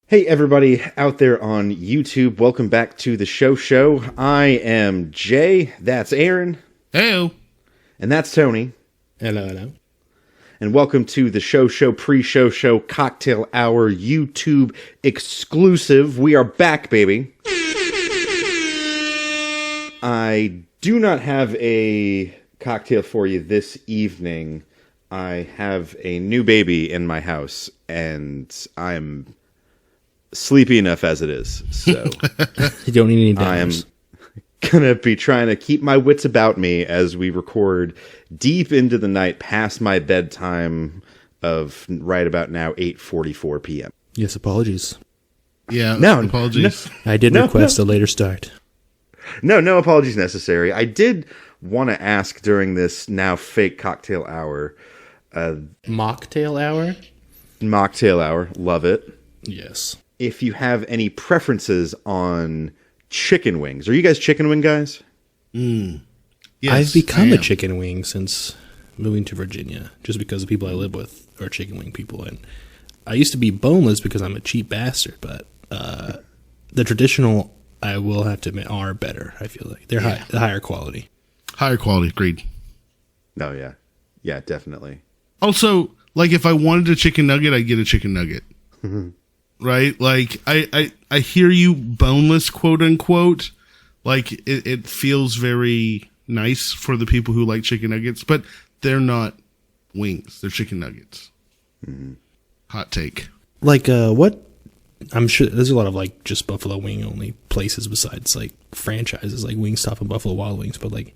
Hey everybody out there on YouTube, welcome back to the show. I am Jay, that's Aaron. Heyo. And that's Tony. Hello. And welcome to the show pre-show cocktail hour YouTube exclusive. We are back, baby. I do not have a cocktail for you this evening. I have a new baby in my house, and I'm sleepy enough as it is, so you don't need any downs. I am gonna be trying to keep my wits about me as we record deep into the night, past my bedtime of right about now 8:44 p.m. Yes, apologies. Yeah, no apologies. No, I did request a later start. No apologies necessary. I did want to ask during this now fake cocktail hour, Mocktail hour. Mocktail hour, love it. Yes. If you have any preferences on chicken wings. Are you guys chicken wing guys? Yes, I've become a chicken wing since moving to Virginia, just because the people I live with are chicken wing people. And I used to be boneless because I'm a cheap bastard, but the traditional, I will have to admit, are better. I feel like they're higher quality. Higher quality, agreed. No, yeah. Yeah, definitely. Also, like if I wanted a chicken nugget, I'd get a chicken nugget. Right? Like I hear you, boneless, quote unquote. Like it feels very nice for the people who like chicken nuggets, but they're not wings. They're chicken nuggets. Mm-hmm. Hot take. Like what? I'm sure there's a lot of like just Buffalo Wing only places besides like franchises like Wingstop and Buffalo Wild Wings, but like,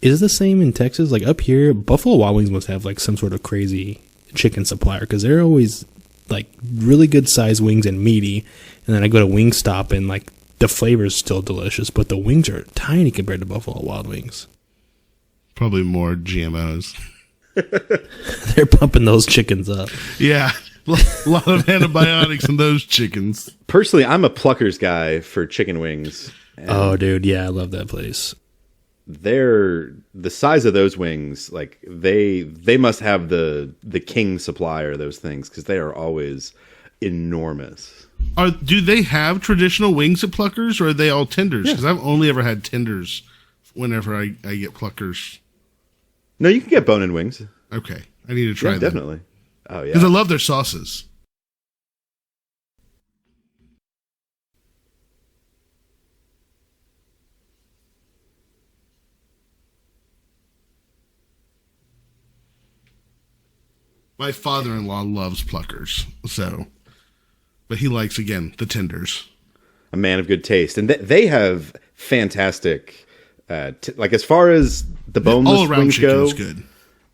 is it the same in Texas? Like up here, Buffalo Wild Wings must have like some sort of crazy chicken supplier because they're always like really good sized wings and meaty. And then I go to Wingstop and like the flavor is still delicious, but the wings are tiny compared to Buffalo Wild Wings. Probably more GMOs. They're pumping those chickens up. Yeah. A lot of antibiotics in those chickens. Personally, I'm a Pluckers guy for chicken wings. Oh, dude. Yeah, I love that place. They're the size of those wings. Like they must have the king supplier of those things because they are always enormous. Do they have traditional wings at Pluckers, or are they all tenders? Because I've only ever had tenders whenever I get Pluckers. No, you can get bone-in wings. Okay. I need to try that. Definitely. Oh, yeah. Because I love their sauces. My father-in-law loves Pluckers, but he likes, again, the tenders. A man of good taste. And they have fantastic, like as far as the boneless wings go, good.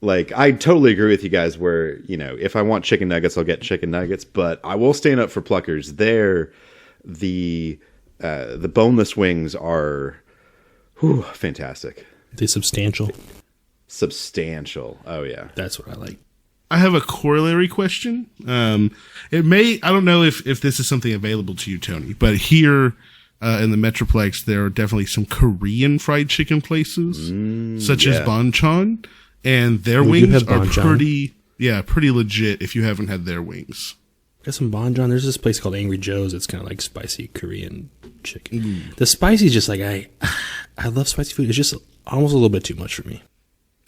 Like, I totally agree with you guys where, you know, if I want chicken nuggets, I'll get chicken nuggets, but I will stand up for Pluckers. The boneless wings are fantastic. They're substantial. Substantial. Oh, yeah. That's what I like. I have a corollary question. I don't know if this is something available to you, Tony, but here in the Metroplex, there are definitely some Korean fried chicken places, such as Bonchon. And their wings are pretty legit if you haven't had their wings. Got some Bonchon. There's this place called Angry Joe's. It's kind of like spicy Korean chicken. The spicy is just like, I love spicy food. It's just almost a little bit too much for me.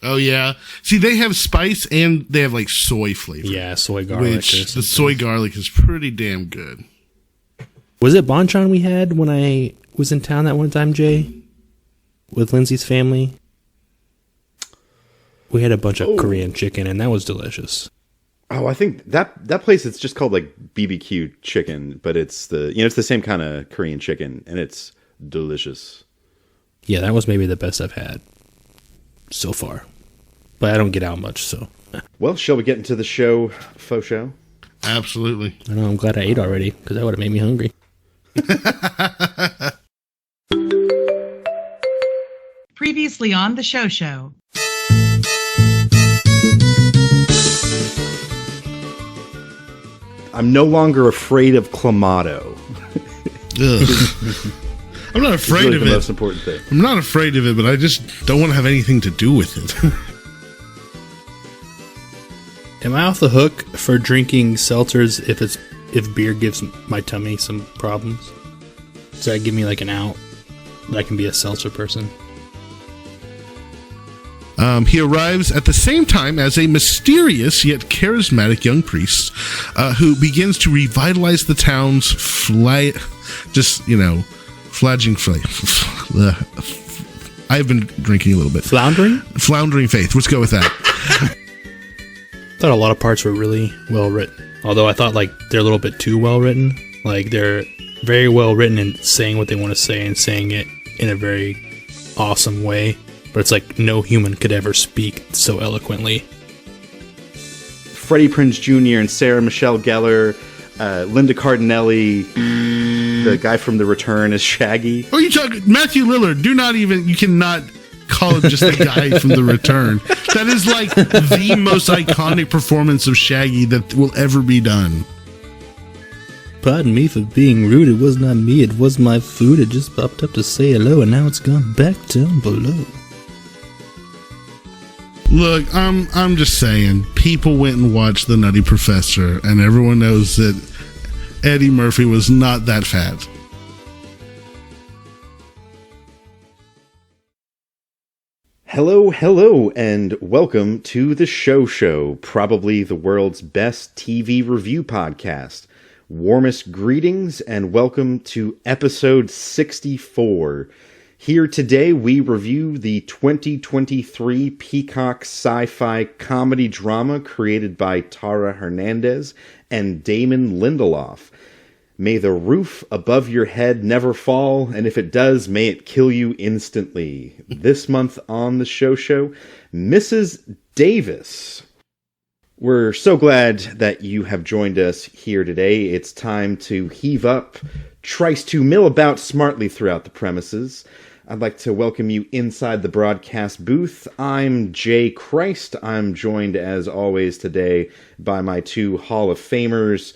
Oh, yeah. See, they have spice and they have like soy flavor. Yeah, soy garlic. Which the soy garlic is pretty damn good. Was it Bonchon we had when I was in town that one time, Jay? With Lindsay's family? We had a bunch of Korean chicken, and that was delicious. Oh, I think that place, it's just called like BBQ chicken, but it's it's the same kind of Korean chicken, and it's delicious. Yeah, that was maybe the best I've had so far. But I don't get out much, so. Well, shall we get into the faux show? Absolutely. I know, I'm glad I ate already, because that would have made me hungry. Previously on the show. I'm no longer afraid of Clamato. I'm not afraid really of the it. Most important thing. I'm not afraid of it, but I just don't want to have anything to do with it. Am I off the hook for drinking seltzers if it's if beer gives my tummy some problems, does that give me like an out that I can be a seltzer person? He arrives at the same time as a mysterious yet charismatic young priest who begins to revitalize the town's fledgling I've been drinking a little bit. Floundering faith. Let's go with that. I thought a lot of parts were really well written. Although I thought like they're a little bit too well written. Like they're very well written in saying what they want to say and saying it in a very awesome way. But it's like no human could ever speak so eloquently. Freddie Prinze Jr. and Sarah Michelle Gellar, Linda Cardinelli, the guy from The Return is Shaggy. Oh, you talk Matthew Lillard. You cannot call it just the guy from The Return. That is like the most iconic performance of Shaggy that will ever be done. Pardon me for being rude. It was not me. It was my food. It just popped up to say hello, and now it's gone back down below. Look, I'm just saying, people went and watched The Nutty Professor, and everyone knows that Eddie Murphy was not that fat. Hello, and welcome to The Show, probably the world's best TV review podcast. Warmest greetings, and welcome to episode 64. Here today, we review the 2023 Peacock sci-fi comedy drama created by Tara Hernandez and Damon Lindelof. May the roof above your head never fall, and if it does, may it kill you instantly. This month on the show, Mrs. Davis. We're so glad that you have joined us here today. It's time to heave up, trice to mill about smartly throughout the premises. I'd like to welcome you inside the broadcast booth. I'm Jay Christ. I'm joined, as always, today by my two Hall of Famers.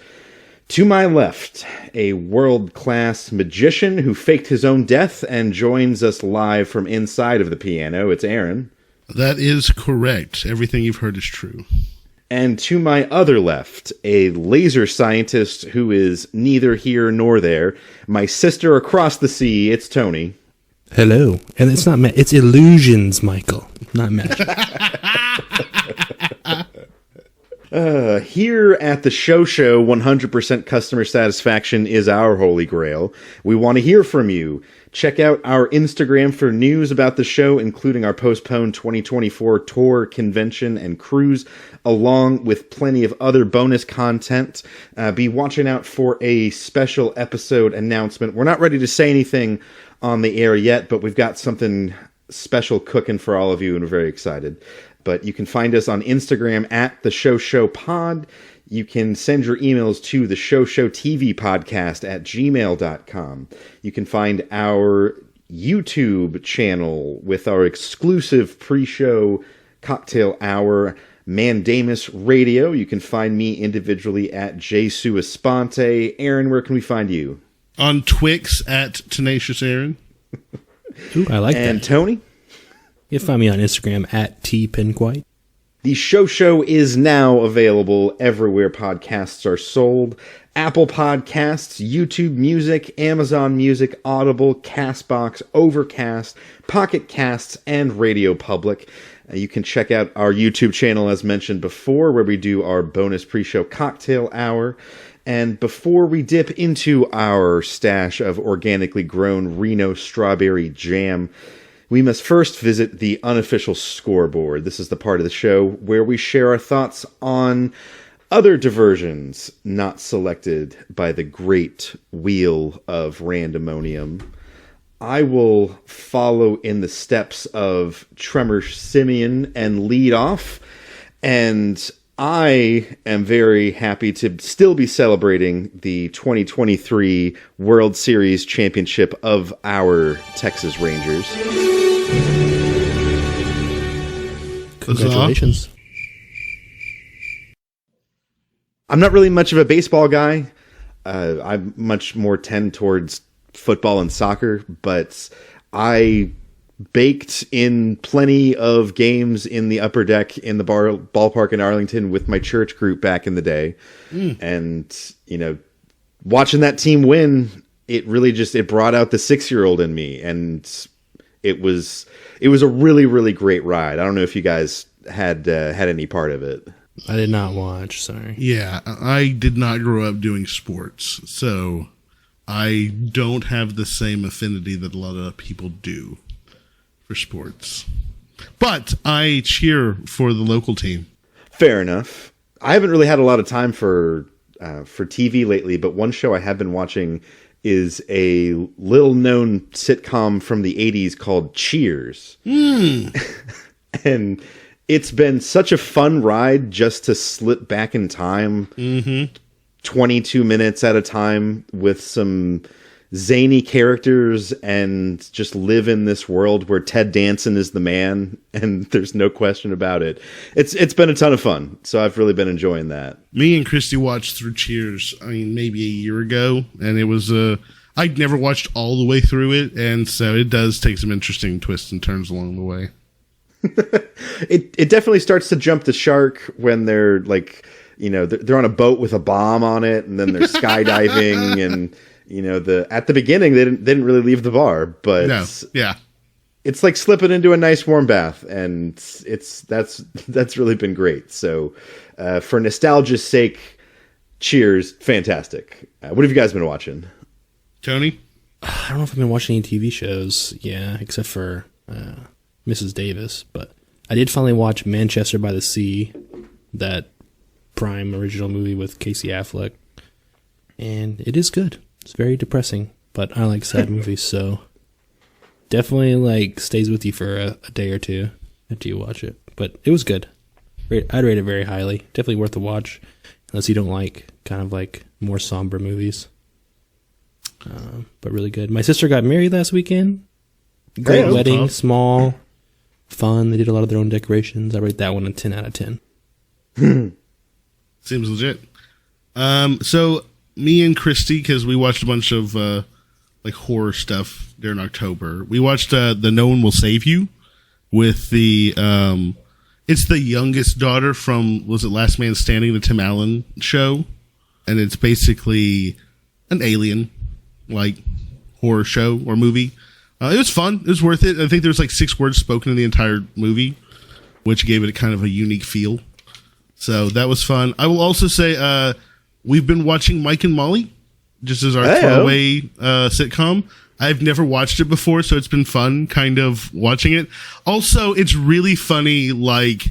To my left, a world-class magician who faked his own death and joins us live from inside of the piano. It's Aaron. That is correct. Everything you've heard is true. And to my other left, a laser scientist who is neither here nor there. My sister across the sea, it's Tony. Hello. And it's not it's illusions, Michael. Not magic. Here at the show, 100% customer satisfaction is our holy grail. We want to hear from you. Check out our Instagram for news about the show, including our postponed 2024 tour, convention, and cruise, along with plenty of other bonus content. Be watching out for a special episode announcement. We're not ready to say anything on the air yet, but we've got something special cooking for all of you, and we're very excited. But you can find us on Instagram at The Show Pod. You can send your emails to the Show TV podcast at gmail.com. You can find our YouTube channel with our exclusive pre-show cocktail hour, Mandamus Radio. You can find me individually at jsuesponte. Aaron, where can we find you? On Twix at Tenacious Aaron. Ooh, I like that. And Tony? You can find me on Instagram at tpinquite. The show is now available everywhere podcasts are sold. Apple Podcasts, YouTube Music, Amazon Music, Audible, CastBox, Overcast, Pocket Casts, and Radio Public. You can check out our YouTube channel, as mentioned before, where we do our bonus pre-show cocktail hour. And before we dip into our stash of organically grown Reno strawberry jam, we must first visit the unofficial scoreboard. This is the part of the show where we share our thoughts on other diversions not selected by the great wheel of randomonium. I will follow in the steps of Tremor Simeon and lead off, and I am very happy to still be celebrating the 2023 World Series championship of our Texas Rangers. Congratulations. I'm not really much of a baseball guy. I much more tend towards football and soccer, but I baked in plenty of games in the upper deck in the ballpark in Arlington with my church group back in the day. And, you know, watching that team win, it really just, it brought out the 6-year-old in me. And it was a really, really great ride. I don't know if you guys had any part of it. I did not watch, sorry. Yeah, I did not grow up doing sports, so I don't have the same affinity that a lot of people do for sports. But I cheer for the local team. Fair enough. I haven't really had a lot of time for TV lately, but one show I have been watching is a little-known sitcom from the 80s called Cheers. And it's been such a fun ride just to slip back in time 22 minutes at a time with some zany characters and just live in this world where Ted Danson is the man, and there's no question about it. It's been a ton of fun, so I've really been enjoying that. Me and Christy watched through Cheers, maybe a year ago, and it was I'd never watched all the way through it, and so it does take some interesting twists and turns along the way. It definitely starts to jump the shark when they're like, you know, they're on a boat with a bomb on it, and then they're skydiving, and you know, at the beginning they didn't really leave the bar, but no, yeah, it's like slipping into a nice warm bath, and that's really been great. So for nostalgia's sake, Cheers, fantastic. What have you guys been watching? Tony? I don't know if I've been watching any TV shows, except for Mrs. Davis, but I did finally watch Manchester by the Sea, that Prime original movie with Casey Affleck, and it is good. It's very depressing, but I like sad movies, so definitely like stays with you for a day or two after you watch it. But it was good. I'd rate it very highly. Definitely worth a watch, unless you don't like kind of like more somber movies. But really good. My sister got married last weekend. Great wedding, fun. Small, fun. They did a lot of their own decorations. I rate that one a 10 out of 10. Seems legit. So me and Christy, because we watched a bunch of like horror stuff during October, we watched the No One Will Save You with the it's the youngest daughter from, was it Last Man Standing, the Tim Allen show, and it's basically an alien like horror show or movie. It was fun. It was worth it. I think there's like 6 words spoken in the entire movie, which gave it kind of a unique feel. So that was fun. I will also say we've been watching Mike and Molly, just as our throwaway sitcom. I've never watched it before, so it's been fun kind of watching it. Also, it's really funny, like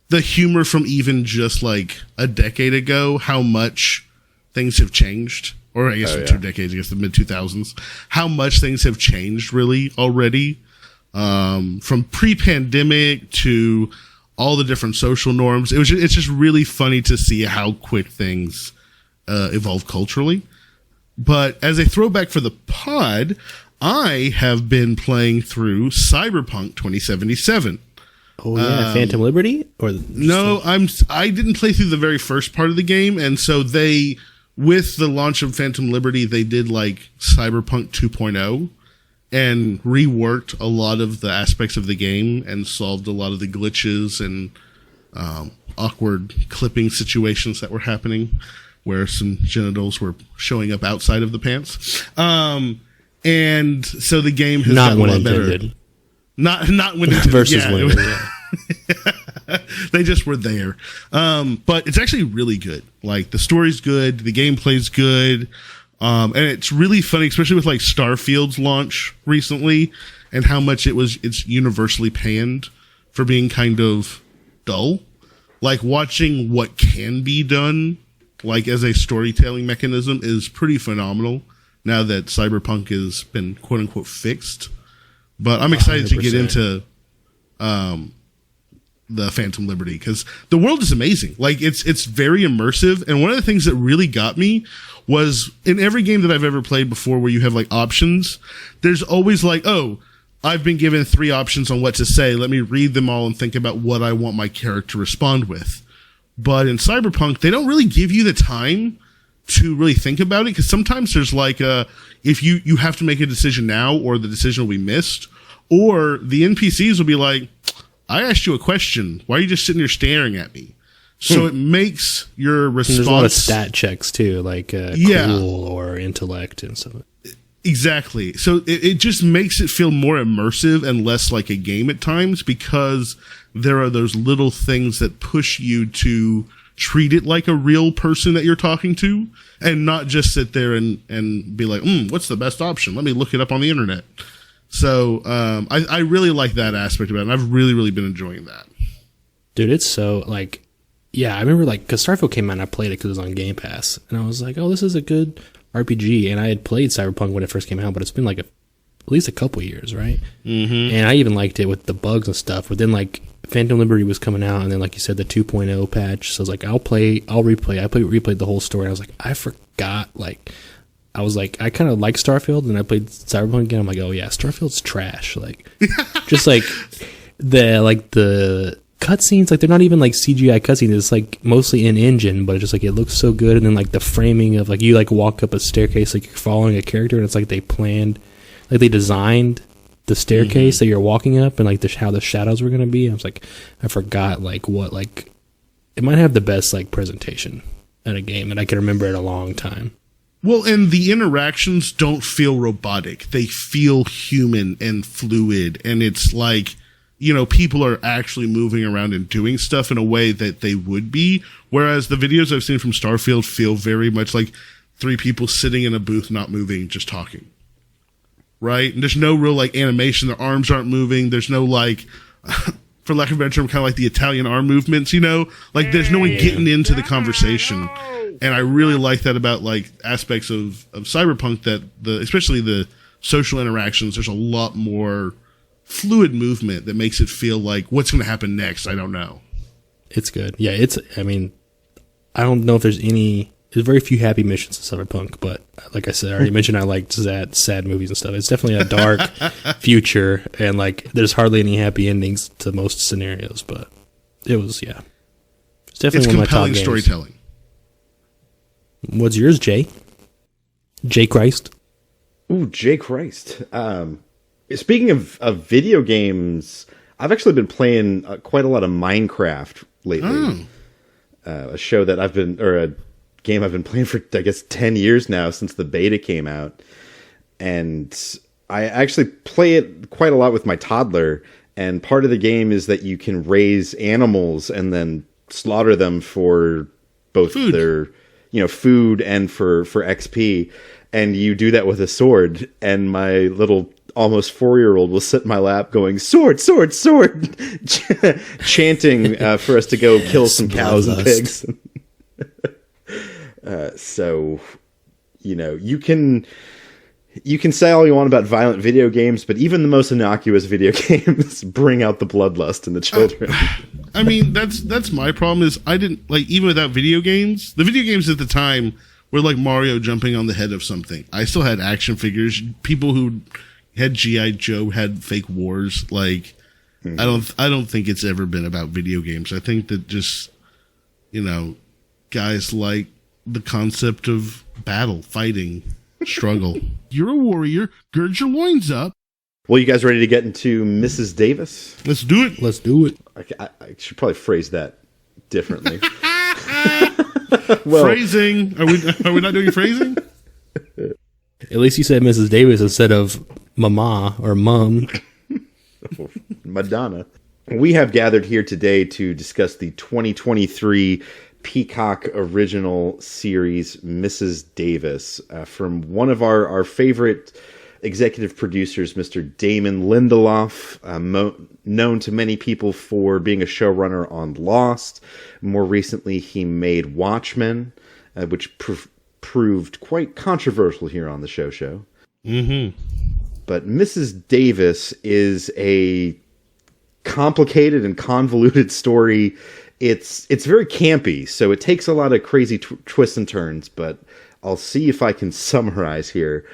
the humor from even just like a decade ago, how much things have changed. Or I guess 2 decades, I guess the mid-2000s. How much things have changed really already. From pre-pandemic to all the different social norms. It's just really funny to see how quick things evolve culturally. But as a throwback for the pod, I have been playing through Cyberpunk 2077. Oh yeah, Phantom Liberty? No, I didn't play through the very first part of the game, and so with the launch of Phantom Liberty, they did like Cyberpunk 2.0 and reworked a lot of the aspects of the game and solved a lot of the glitches and awkward clipping situations that were happening where some genitals were showing up outside of the pants. And so the game has gotten a lot better. Not when intended. Versus when. Yeah. They just were there. But it's actually really good. Like, the story's good, the gameplay's good, and it's really funny, especially with like Starfield's launch recently and how much it's universally panned for being kind of dull. Like, watching what can be done, like as a storytelling mechanism, is pretty phenomenal now that Cyberpunk has been quote unquote fixed. But I'm excited 100%. To get into the Phantom Liberty, because the world is amazing. Like, it's very immersive, and one of the things that really got me was in every game that I've ever played before where you have like options, there's always like, oh, I've been given 3 options on what to say, let me read them all and think about what I want my character to respond with. But in Cyberpunk, they don't really give you the time to really think about it, because sometimes there's like if you have to make a decision now, or the decision will be missed, Or the NPCs will be like, I asked you a question. Why are you just sitting there staring at me? So it makes your response... There's a lot of stat checks, too, like cool or intellect and stuff. Exactly. So it just makes it feel more immersive and less like a game at times, because there are those little things that push you to treat it like a real person that you're talking to, and not just sit there and be like, what's the best option? Let me look it up on the internet. So I really like that aspect of it, and I've really, really been enjoying that. Dude, it's so, like... Yeah, I remember, like, because Starfield came out and I played it because it was on Game Pass. And I was like, oh, this is a good RPG. And I had played Cyberpunk when it first came out, but it's been, like, at least a couple years, right? Mm-hmm. And I even liked it with the bugs and stuff. But then, like, Phantom Liberty was coming out, and then, like you said, the 2.0 patch. So I was like, I'll replay. I replayed the whole story. And I was like, I forgot, like... I was like, I kind of like Starfield, and I played Cyberpunk again. I'm like, oh, yeah, Starfield's trash. Like, just, like, the cutscenes, like, they're not even like CGI cutscenes. It's like mostly in engine, but it's just like it looks so good. And then like the framing of like you like walk up a staircase like you're following a character, and it's like they planned, like they designed the staircase that you're walking up, and like how the shadows were gonna be. I was like, I forgot like what, like it might have the best like presentation in a game that I can remember in a long time. Well, and the interactions don't feel robotic. They feel human and fluid, and it's like, you know, people are actually moving around and doing stuff in a way that they would be. Whereas the videos I've seen from Starfield feel very much like three people sitting in a booth, not moving, just talking. Right? And there's no real, like, animation. Their arms aren't moving. There's no, like, for lack of a better term, kind of like the Italian arm movements, you know? Like, there's no one getting into the conversation. And I really like that about, like, aspects of Cyberpunk, that especially the social interactions, there's a lot more fluid movement that makes it feel like what's going to happen next. I don't know. It's good. Yeah, I mean, I don't know if there's very few happy missions in Cyberpunk, but like I said, I already mentioned I like sad movies and stuff. It's definitely a dark future, and like there's hardly any happy endings to most scenarios, but it was, yeah. It's definitely one of my top games. Storytelling. What's yours, Jay? Jay Christ? Ooh, Jay Christ. Speaking of video games, I've actually been playing quite a lot of Minecraft lately. A game I've been playing for, I guess, 10 years now, since the beta came out. And I actually play it quite a lot with my toddler. And part of the game is that you can raise animals and then slaughter them for both their, food and for XP. And you do that with a sword. And my little almost 4-year-old will sit in my lap going, sword, sword, sword, chanting for us to go kill some cows and pigs. So, you can say all you want about violent video games, but even the most innocuous video games bring out the bloodlust in the children. I mean, that's my problem is I didn't, like, even without video games, the video games at the time were like Mario jumping on the head of something. I still had action figures. People who had G.I. Joe had fake wars. Like, I don't think it's ever been about video games. I think that just, guys like the concept of battle, fighting, struggle. You're a warrior. Gird your loins up. Well, you guys ready to get into Mrs. Davis? Let's do it. Let's do it. I should probably phrase that differently. Phrasing. Are we not doing phrasing? At least you said Mrs. Davis instead of mama or mum. Madonna. We have gathered here today to discuss the 2023 Peacock original series, Mrs. Davis, from one of our favorite executive producers, Mr. Damon Lindelof, known to many people for being a showrunner on Lost. More recently, he made Watchmen, which proved quite controversial here on the show. Mm-hmm. But Mrs. Davis is a complicated and convoluted story. It's very campy, so it takes a lot of crazy twists and turns, but I'll see if I can summarize here.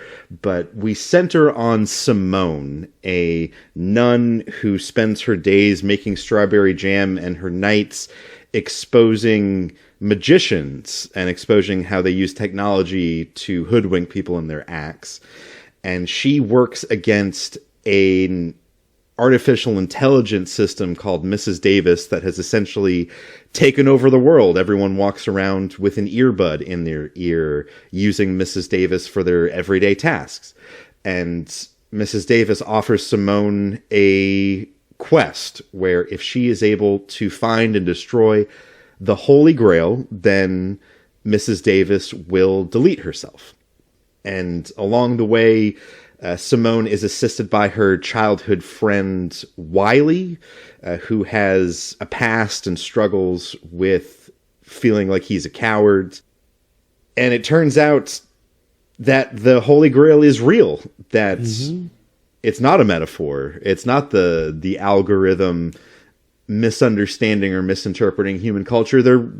But we center on Simone, a nun who spends her days making strawberry jam and her nights exposing magicians and exposing how they use technology to hoodwink people in their acts. And she works against an artificial intelligence system called Mrs. Davis that has essentially taken over the world. Everyone walks around with an earbud in their ear using Mrs. Davis for their everyday tasks. And Mrs. Davis offers Simone a quest where if she is able to find and destroy the Holy Grail, then Mrs. Davis will delete herself. And along the way, Simone is assisted by her childhood friend, Wiley, who has a past and struggles with feeling like he's a coward. And it turns out that the Holy Grail is real, that it's not a metaphor. It's not the algorithm misunderstanding or misinterpreting human culture.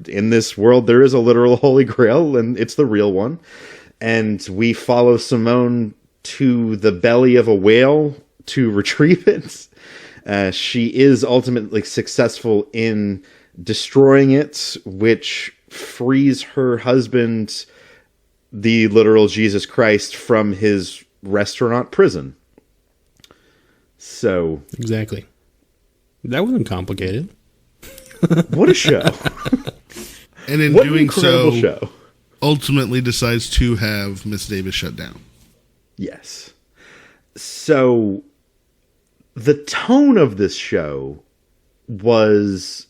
In this world, there is a literal Holy Grail, and it's the real one. And we follow Simone to the belly of a whale to retrieve it. She is ultimately successful in destroying it, which frees her husband, the literal Jesus Christ, from his restaurant prison. So Exactly. That wasn't complicated. what a show. And in What an doing incredible so, show. ultimately decides to have Miss Davis shut down. Yes. So the tone of this show was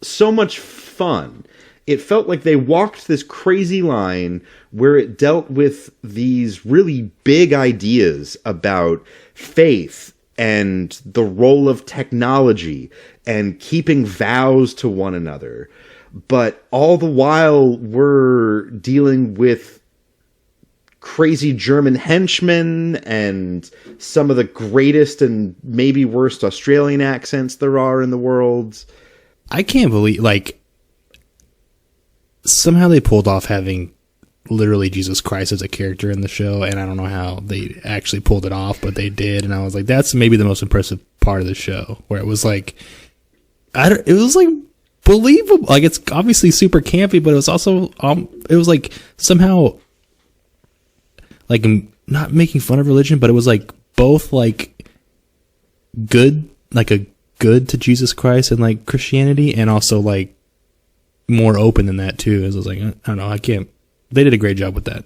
so much fun. It felt like they walked this crazy line where it dealt with these really big ideas about faith and the role of technology and keeping vows to one another. But all the while we're dealing with crazy German henchmen and some of the greatest and maybe worst Australian accents there are in the world. I can't believe, like, somehow they pulled off having literally Jesus Christ as a character in the show, and I don't know how they actually pulled it off, but they did, and I was like, that's maybe the most impressive part of the show, where it was like, it was like believable. Like, it's obviously super campy, but it was also, it was like somehow, like, not making fun of religion, but it was like both like good, like a good to Jesus Christ and like Christianity, and also like more open than that too. As I was like, I don't know, they did a great job with that.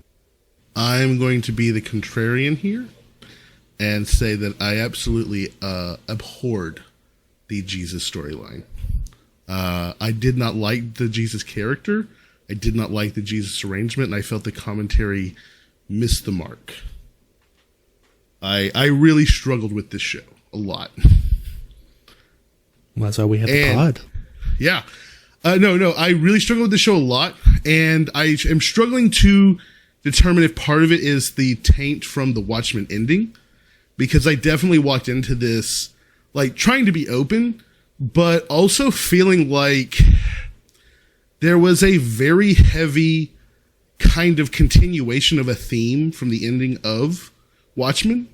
I'm going to be the contrarian here and say that I absolutely abhorred the Jesus storyline. I did not like the Jesus character. I did not like the Jesus arrangement, and I felt the commentary missed the mark. I really struggled with this show a lot. Well, that's why we have the pod. Yeah. No, I really struggled with the show a lot, and I am struggling to determine if part of it is the taint from the Watchmen ending, because I definitely walked into this like trying to be open, but also feeling like there was a very heavy kind of continuation of a theme from the ending of Watchmen.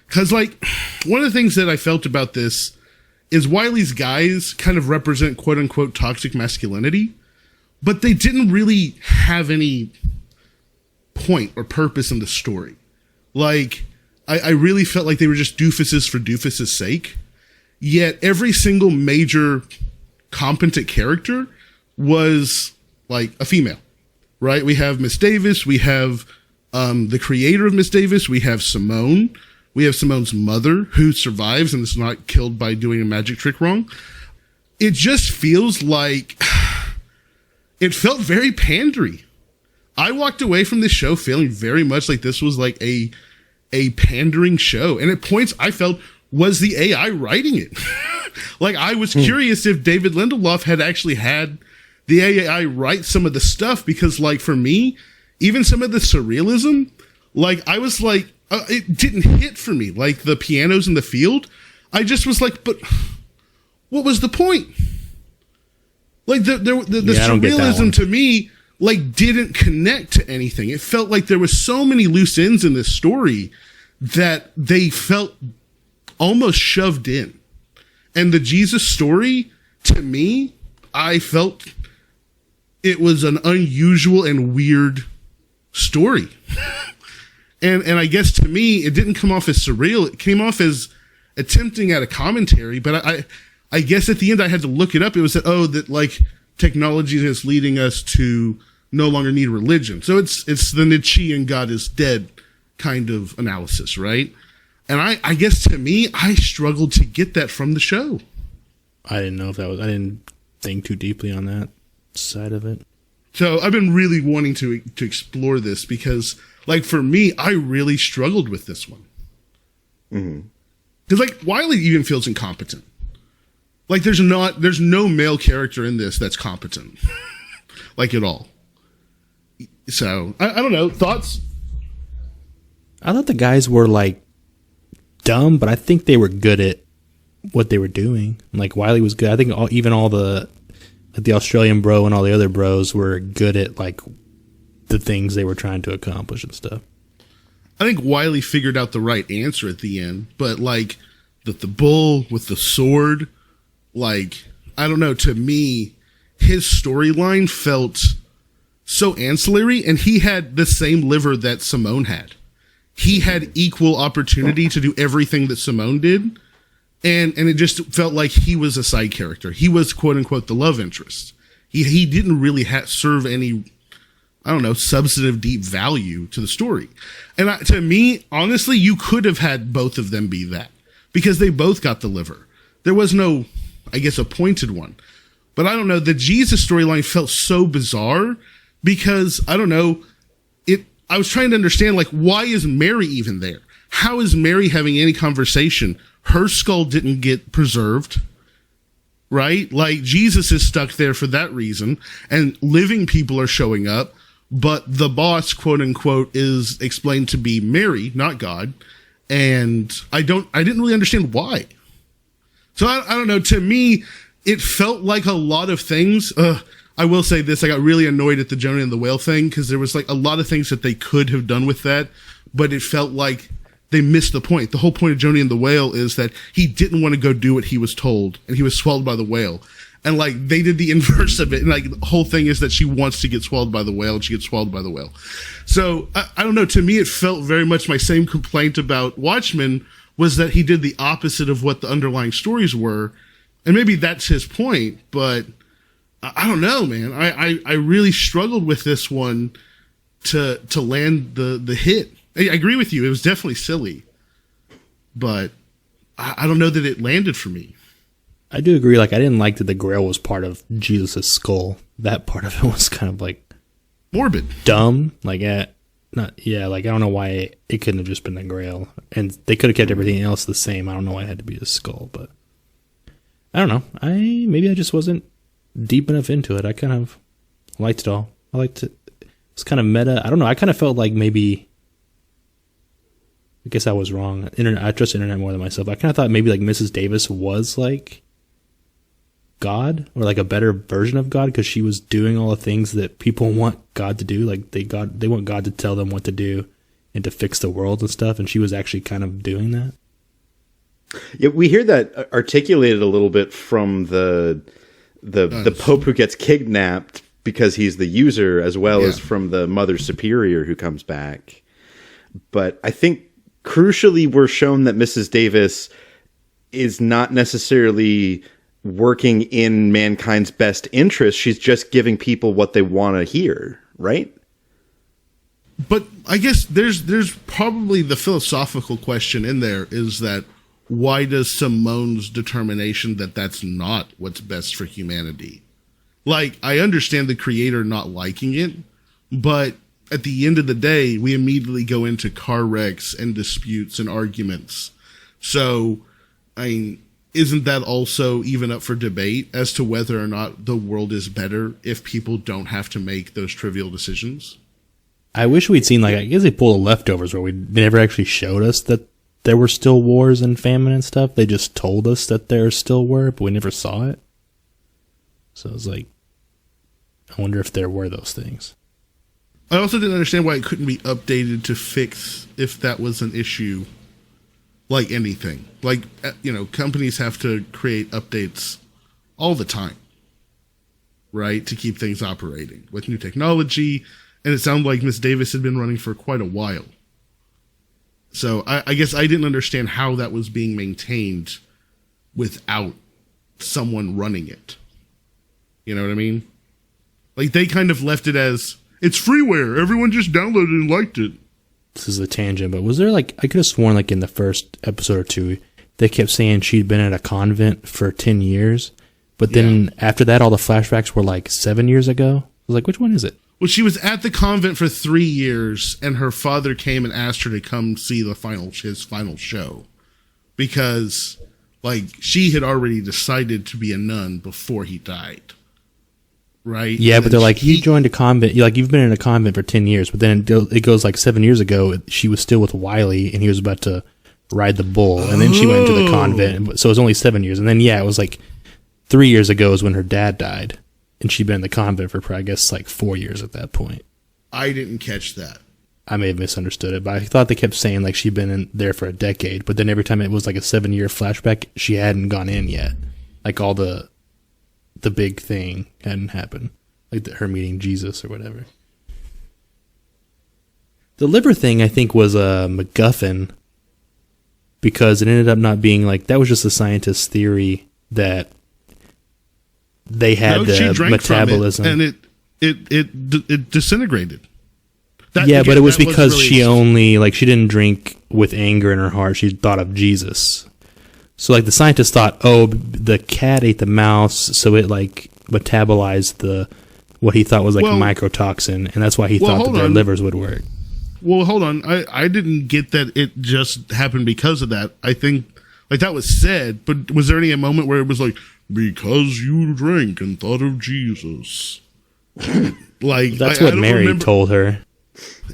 Because, like, one of the things that I felt about this is Wiley's guys kind of represent quote-unquote toxic masculinity, but they didn't really have any point or purpose in the story. Like, I really felt like they were just doofuses for doofus' sake, yet every single major competent character was, like, a female, right? We have Miss Davis, we have the creator of Miss Davis, we have Simone, we have Simone's mother, who survives and is not killed by doing a magic trick wrong. It just feels like it felt very pandery. I walked away from this show feeling very much like this was like a pandering show. And at points I felt, was the AI writing it? Like, I was curious if David Lindelof had actually had the AI write some of the stuff, because, like, for me, even some of the surrealism, like, I was like, it didn't hit for me. Like, the pianos in the field, I just was like, but what was the point? Like, the surrealism to me, like, didn't connect to anything. It felt like there was so many loose ends in this story that they felt almost shoved in. And the Jesus story, to me, I felt it was an unusual and weird story. And I guess to me, it didn't come off as surreal. It came off as attempting at a commentary, but I guess at the end I had to look it up. It was that like technology is leading us to no longer need religion. So it's the Nietzschean God is dead kind of analysis, right? And I guess to me, I struggled to get that from the show. I didn't know if that was. I didn't think too deeply on that side of it. So I've been really wanting to explore this because, like, for me, I really struggled with this one. Because, like, Wiley even feels incompetent. Like, there's no male character in this that's competent, like, at all. So I don't know. Thoughts? I thought the guys were like dumb, but I think they were good at what they were doing. Like Wiley was good. I think even all the Australian bro and all the other bros were good at like the things they were trying to accomplish and stuff. I think Wiley figured out the right answer at the end, but like the bull with the sword, like, I don't know, to me, his storyline felt so ancillary, and he had the same liver that Simone had. He had equal opportunity to do everything that Simone did, and it just felt like he was a side character. He was, quote unquote, the love interest. He didn't really serve any, I don't know, substantive deep value to the story. And to me, honestly, you could have had both of them be that, because they both got the liver. There was no, I guess, appointed one. But I don't know, the Jesus storyline felt so bizarre because, I don't know, I was trying to understand, like, why is Mary even there? How is Mary having any conversation? Her skull didn't get preserved, right? Like, Jesus is stuck there for that reason, and living people are showing up, but the boss, quote unquote, is explained to be Mary, not God, and I didn't really understand why. So I don't know, to me, it felt like a lot of things. I will say this, I got really annoyed at the Jonah and the Whale thing, because there was like a lot of things that they could have done with that, but it felt like they missed the point. The whole point of Jonah and the Whale is that he didn't want to go do what he was told, and he was swallowed by the whale. And like, they did the inverse of it, and like, the whole thing is that she wants to get swallowed by the whale, and she gets swallowed by the whale. So, I don't know, to me it felt very much my same complaint about Watchmen, was that he did the opposite of what the underlying stories were, and maybe that's his point, but I don't know, man. I really struggled with this one to land the hit. I agree with you. It was definitely silly, but I don't know that it landed for me. I do agree. Like, I didn't like that the Grail was part of Jesus' skull. That part of it was kind of like morbid, dumb. Like, like, I don't know why it couldn't have just been the Grail, and they could have kept everything else the same. I don't know why it had to be the skull, but I don't know. Maybe I just wasn't deep enough into it. I kind of liked it all. I liked it. It's kind of meta. I don't know. I kind of felt like maybe, I guess I was wrong. I trust the internet more than myself. I kind of thought maybe like Mrs. Davis was like God, or like a better version of God, because she was doing all the things that people want God to do. Like they want God to tell them what to do and to fix the world and stuff, and she was actually kind of doing that. Yeah, we hear that articulated a little bit from the Pope who gets kidnapped because he's the user, as well as from the Mother Superior who comes back. But I think crucially we're shown that Mrs. Davis is not necessarily working in mankind's best interest. She's just giving people what they want to hear, right? But I guess there's probably the philosophical question in there, is that why does Simone's determination that that's not what's best for humanity? Like, I understand the creator not liking it, but at the end of the day, we immediately go into car wrecks and disputes and arguments. So, I mean, isn't that also even up for debate as to whether or not the world is better if people don't have to make those trivial decisions? I wish we'd seen, like, I guess they pulled the leftovers where they never actually showed us that there were still wars and famine and stuff. They just told us that there still were, but we never saw it. So I was like, I wonder if there were those things. I also didn't understand why it couldn't be updated to fix if that was an issue, like anything. Like, you know, companies have to create updates all the time, right, to keep things operating with new technology. And it sounded like Miss Davis had been running for quite a while. So I guess I didn't understand how that was being maintained without someone running it. You know what I mean? Like, they kind of left it as, it's freeware. Everyone just downloaded and liked it. This is a tangent, but was there like, I could have sworn like in the first episode or two, they kept saying she'd been at a convent for 10 years. But then after that, all the flashbacks were like 7 years ago. I was like, which one is it? Well, she was at the convent for 3 years, and her father came and asked her to come see his final show. Because, like, she had already decided to be a nun before he died. Right? Yeah, but they're like, you joined a convent. Like, you've been in a convent for 10 years. But then it goes like 7 years ago, she was still with Wiley, and he was about to ride the bull. And then she went into the convent. So it was only 7 years. And then, yeah, it was like 3 years ago is when her dad died. And she'd been in the convent for, I guess, like 4 years at that point. I didn't catch that. I may have misunderstood it, but I thought they kept saying like she'd been in there for a decade. But then every time it was like a 7-year flashback, she hadn't gone in yet. Like all the big thing hadn't happened. Like her meeting Jesus or whatever. The liver thing, I think, was a MacGuffin. Because it ended up not being like, that was just a scientist's theory that they had the metabolism, and it disintegrated. But it was because really she didn't drink with anger in her heart. She thought of Jesus. So like the scientist thought, oh, the cat ate the mouse, so it like metabolized what he thought was like mycotoxin, and that's why he thought that their livers would work. Well, hold on. I didn't get that it just happened because of that. I think like that was said, but was there any moment where it was like, because you drank and thought of Jesus? Like that's what Mary told her.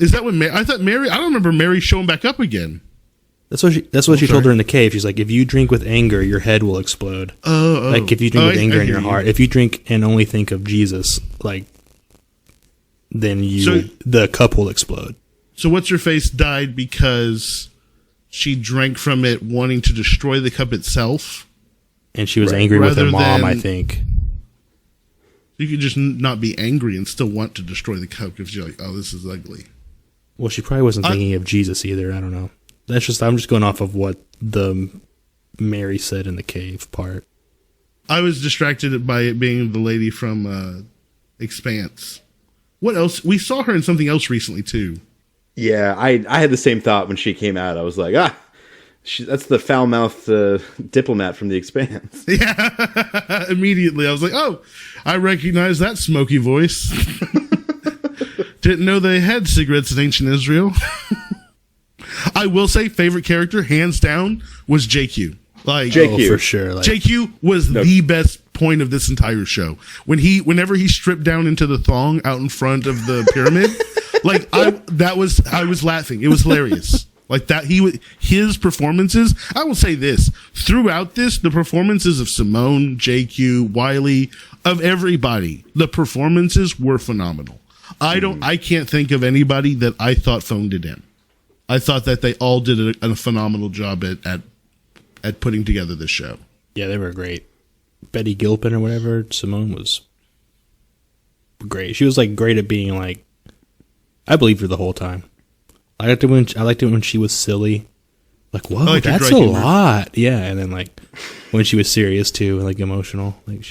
Is that what Mary? I thought Mary. I don't remember Mary showing back up again. That's what she told her in the cave. She's like, if you drink with anger, your head will explode. Like if you drink with anger in your heart. If you drink and only think of Jesus, like then the cup will explode. So what's her face died because she drank from it, wanting to destroy the cup itself. And she was angry with her mom, I think. You could just not be angry and still want to destroy the cup because you're like, oh, this is ugly. Well, she probably wasn't thinking of Jesus either. I don't know. I'm just going off of what the Mary said in the cave part. I was distracted by it being the lady from Expanse. What else? We saw her in something else recently, too. Yeah, I had the same thought when she came out. I was like, that's the foul-mouthed diplomat from The Expanse. Yeah, immediately. I was like, oh, I recognize that smoky voice. Didn't know they had cigarettes in ancient Israel. I will say, favorite character, hands down, was JQ. Like JQ. For sure. Like, JQ was the best point of this entire show. Whenever he stripped down into the thong out in front of the pyramid, like I was laughing. It was hilarious. Like that, his performances. I will say this: throughout this, the performances of Simone, JQ, Wiley, of everybody, the performances were phenomenal. I can't think of anybody that I thought phoned it in. I thought that they all did a phenomenal job at putting together this show. Yeah, they were great. Betty Gilpin or whatever, Simone was great. She was like great at being like, I believed her the whole time. I liked it when she was silly. Like, whoa, that's a lot. Yeah, and then like when she was serious too, like emotional. Like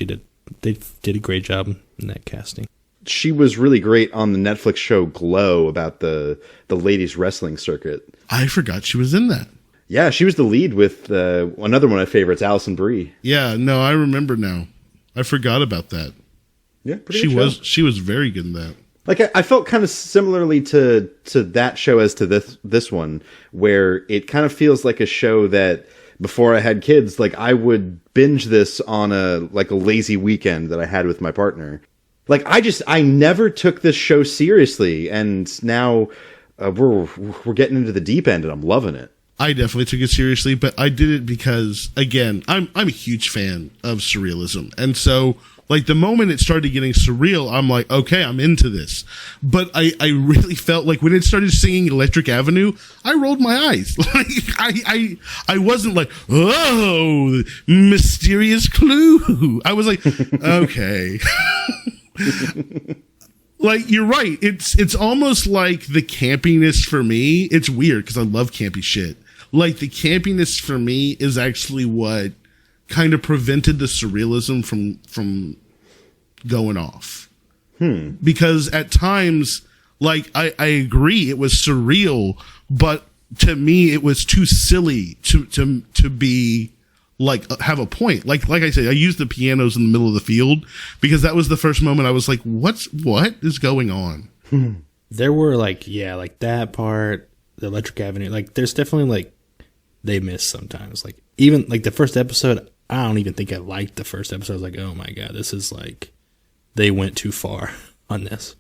they did a great job in that casting. She was really great on the Netflix show Glow about the ladies wrestling circuit. I forgot she was in that. Yeah, she was the lead with another one of my favorites, Alison Brie. Yeah, no, I remember now. I forgot about that. Yeah, pretty good show. She was very good in that. Like I felt kind of similarly to that show as to this one, where it kind of feels like a show that before I had kids, like I would binge this on a lazy weekend that I had with my partner. Like I never took this show seriously, and now we're getting into the deep end, and I'm loving it. I definitely took it seriously, but I did it because, again, I'm a huge fan of surrealism, and so like the moment it started getting surreal, I'm like, okay, I'm into this. But I really felt like when it started singing Electric Avenue, I rolled my eyes. Like I wasn't like, oh, mysterious clue. I was like, okay. Like, you're right. It's almost like the campiness for me. It's weird because I love campy shit. Like, the campiness for me is actually what kind of prevented the surrealism from going off. Because at times, like, I agree it was surreal, but to me it was too silly to be like have a point. Like I said, I used the pianos in the middle of the field because that was the first moment I was like, what is going on? There were like that part, the Electric Avenue, like there's definitely like they miss sometimes. Like even like the first episode, I don't even think I liked the first episode. I was like, oh my god, this is like they went too far on this.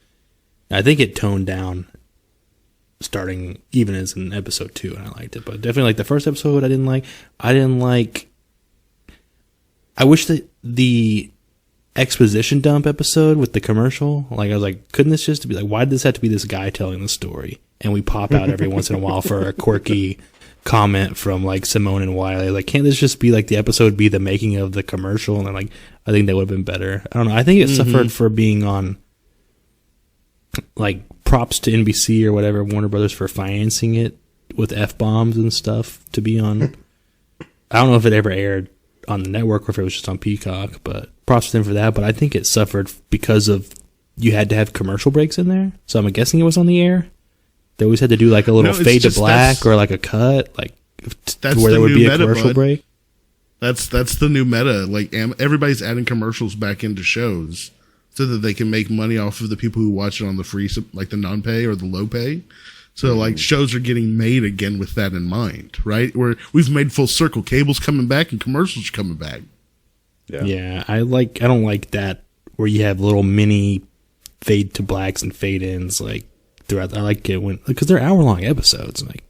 I think it toned down starting even as in episode 2, and I liked it. But definitely like the first episode I didn't like. I wish that the exposition dump episode with the commercial, like I was like, couldn't this just be like, why did this have to be this guy telling the story? And we pop out every once in a while for a quirky comment from like Simone and Wiley. Like, can't this just be like the episode be the making of the commercial? And then like, I think that would have been better. I don't know. I think it suffered for being on like props to NBC or whatever, Warner Brothers, for financing it with F-bombs and stuff to be on. I don't know if it ever aired on the network or if it was just on Peacock, but props to them for that. But I think it suffered because of you had to have commercial breaks in there. So I'm guessing it was on the air. They always had to do like a little fade to black or like a cut, like where there would be a commercial break. That's the new meta. Like everybody's adding commercials back into shows so that they can make money off of the people who watch it on the free, like the non-pay or the low pay. So like shows are getting made again with that in mind, right? Where we've made full circle. Cable's coming back and commercials are coming back. Yeah, I don't like that where you have little mini fade to blacks and fade ins like throughout. I like it when because they're hour-long episodes. Like,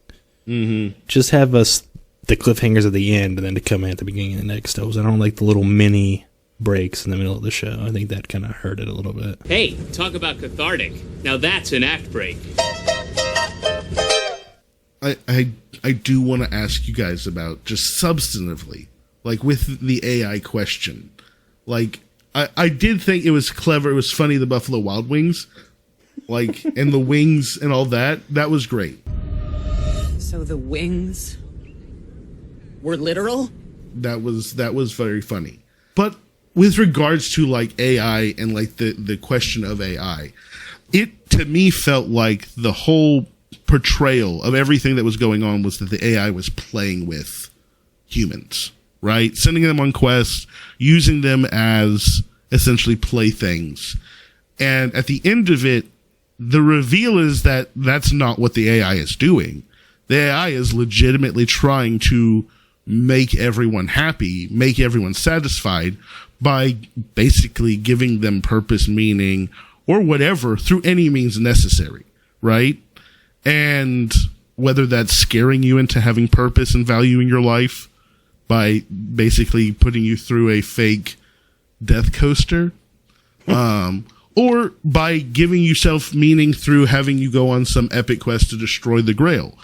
just have us the cliffhangers at the end and then to come in at the beginning of the next episode. I don't like the little mini breaks in the middle of the show. I think that kind of hurt it a little bit. Hey, talk about cathartic. Now that's an act break. I do want to ask you guys about just substantively, like with the AI question. Like, I did think it was clever. It was funny, the Buffalo Wild Wings, like, and the wings and all that. That was great. So the wings were literal? That was very funny. But with regards to like AI and like the question of AI, it to me felt like the whole portrayal of everything that was going on was that the AI was playing with humans, right? Sending them on quests, using them as essentially playthings. And at the end of it, the reveal is that that's not what the AI is doing. The AI is legitimately trying to make everyone happy, make everyone satisfied by basically giving them purpose, meaning, or whatever through any means necessary, right? And whether that's scaring you into having purpose and value in your life by basically putting you through a fake death coaster, or by giving yourself meaning through having you go on some epic quest to destroy the Grail.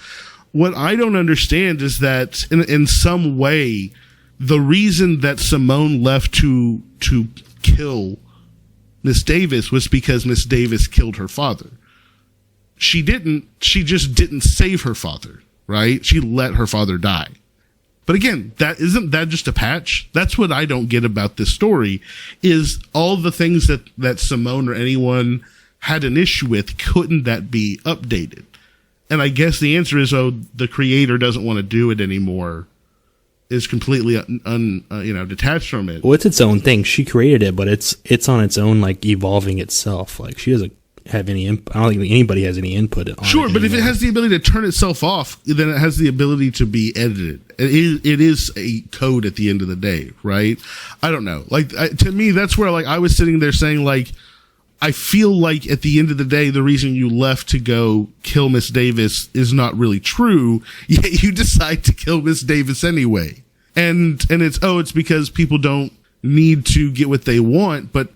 What I don't understand is that in some way, the reason that Simone left to kill Miss Davis was because Miss Davis killed her father. She just didn't save her father, right? She let her father die. But again, isn't that just a patch? That's what I don't get about this story, is all the things that Simone or anyone had an issue with, couldn't that be updated? And I guess the answer is, the creator doesn't want to do it anymore, is completely detached from it. Well, it's its own thing. She created it, but it's on its own, like evolving itself. Like she doesn't have any. I don't think anybody has any input on it. Sure, but if it has the ability to turn itself off, then it has the ability to be edited. It is a code at the end of the day, right? I don't know. Like to me, that's where like I was sitting there saying like, I feel like at the end of the day, the reason you left to go kill Miss Davis is not really true. Yet you decide to kill Miss Davis anyway, and it's because people don't need to get what they want, but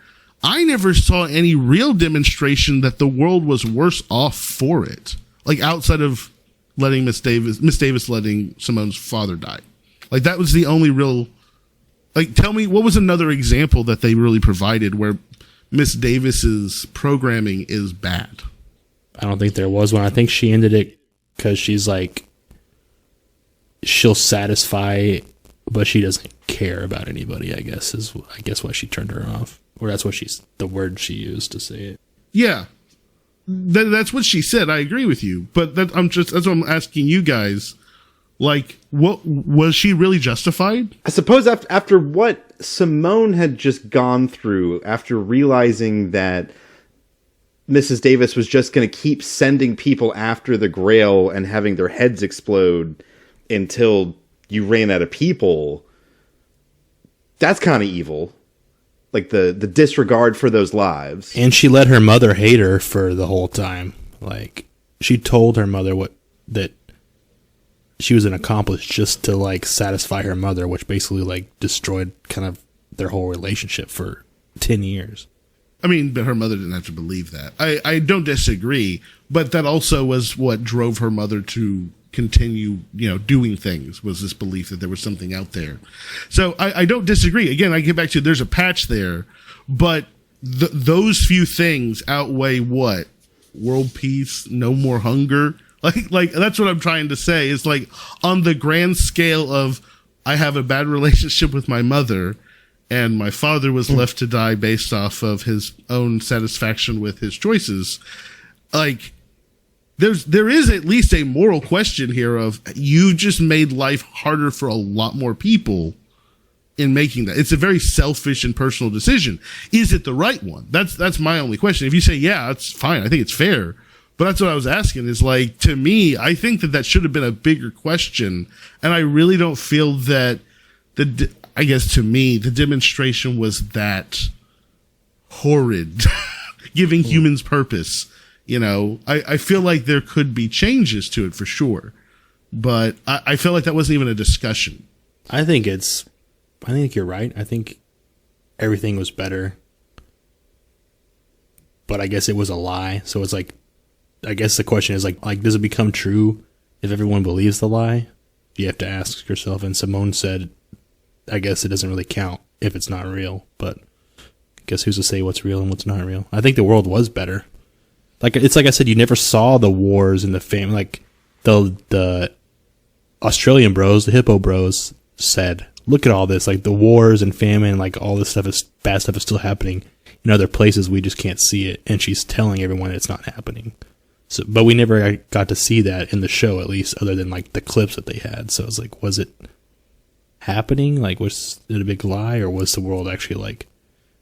I never saw any real demonstration that the world was worse off for it. Like outside of letting Miss Davis letting Simone's father die. Like that was the only real, like tell me what was another example that they really provided where Miss Davis's programming is bad. I don't think there was one. I think she ended it because she's like, she'll satisfy, but she doesn't care about anybody, I guess why she turned her off. Or that's what the word she used to say it. Yeah. That's what she said. I agree with you. But that's what I'm asking you guys. Like, what was she really justified? I suppose after what Simone had just gone through, after realizing that Mrs. Davis was just going to keep sending people after the Grail and having their heads explode until you ran out of people, that's kind of evil. Like the disregard for those lives. And she let her mother hate her for the whole time. Like, she told her mother that she was an accomplice just to like satisfy her mother, which basically like destroyed kind of their whole relationship for 10 years. I mean, but her mother didn't have to believe that. I don't disagree, but that also was what drove her mother to continue, doing things, was this belief that there was something out there. So I don't disagree. Again, I get back to there's a patch there, but those few things outweigh what? World peace, no more hunger. Like that's what I'm trying to say. It's like on the grand scale of I have a bad relationship with my mother and my father was left to die based off of his own satisfaction with his choices. Like there is at least a moral question here of you just made life harder for a lot more people in making that. It's a very selfish and personal decision. Is it the right one? That's my only question. If you say, yeah, it's fine. I think it's fair. But that's what I was asking is like, to me, I think that should have been a bigger question. And I really don't feel that I guess to me, the demonstration was that horrid, giving humans purpose. I feel like there could be changes to it for sure. But I feel like that wasn't even a discussion. I think you're right. I think everything was better. But I guess it was a lie. So it's like, I guess the question is like, does it become true if everyone believes the lie? You have to ask yourself. And Simone said, I guess it doesn't really count if it's not real. But I guess who's to say what's real and what's not real? I think the world was better. Like, it's like I said, you never saw the wars and the famine. Like the Australian bros, the hippo bros said, look at all this, like the wars and famine, like all this bad stuff is still happening in other places. We just can't see it. And she's telling everyone it's not happening. So, but we never got to see that in the show, at least, other than like the clips that they had. So it's like, was it happening? Like, was it a big lie, or was the world actually like?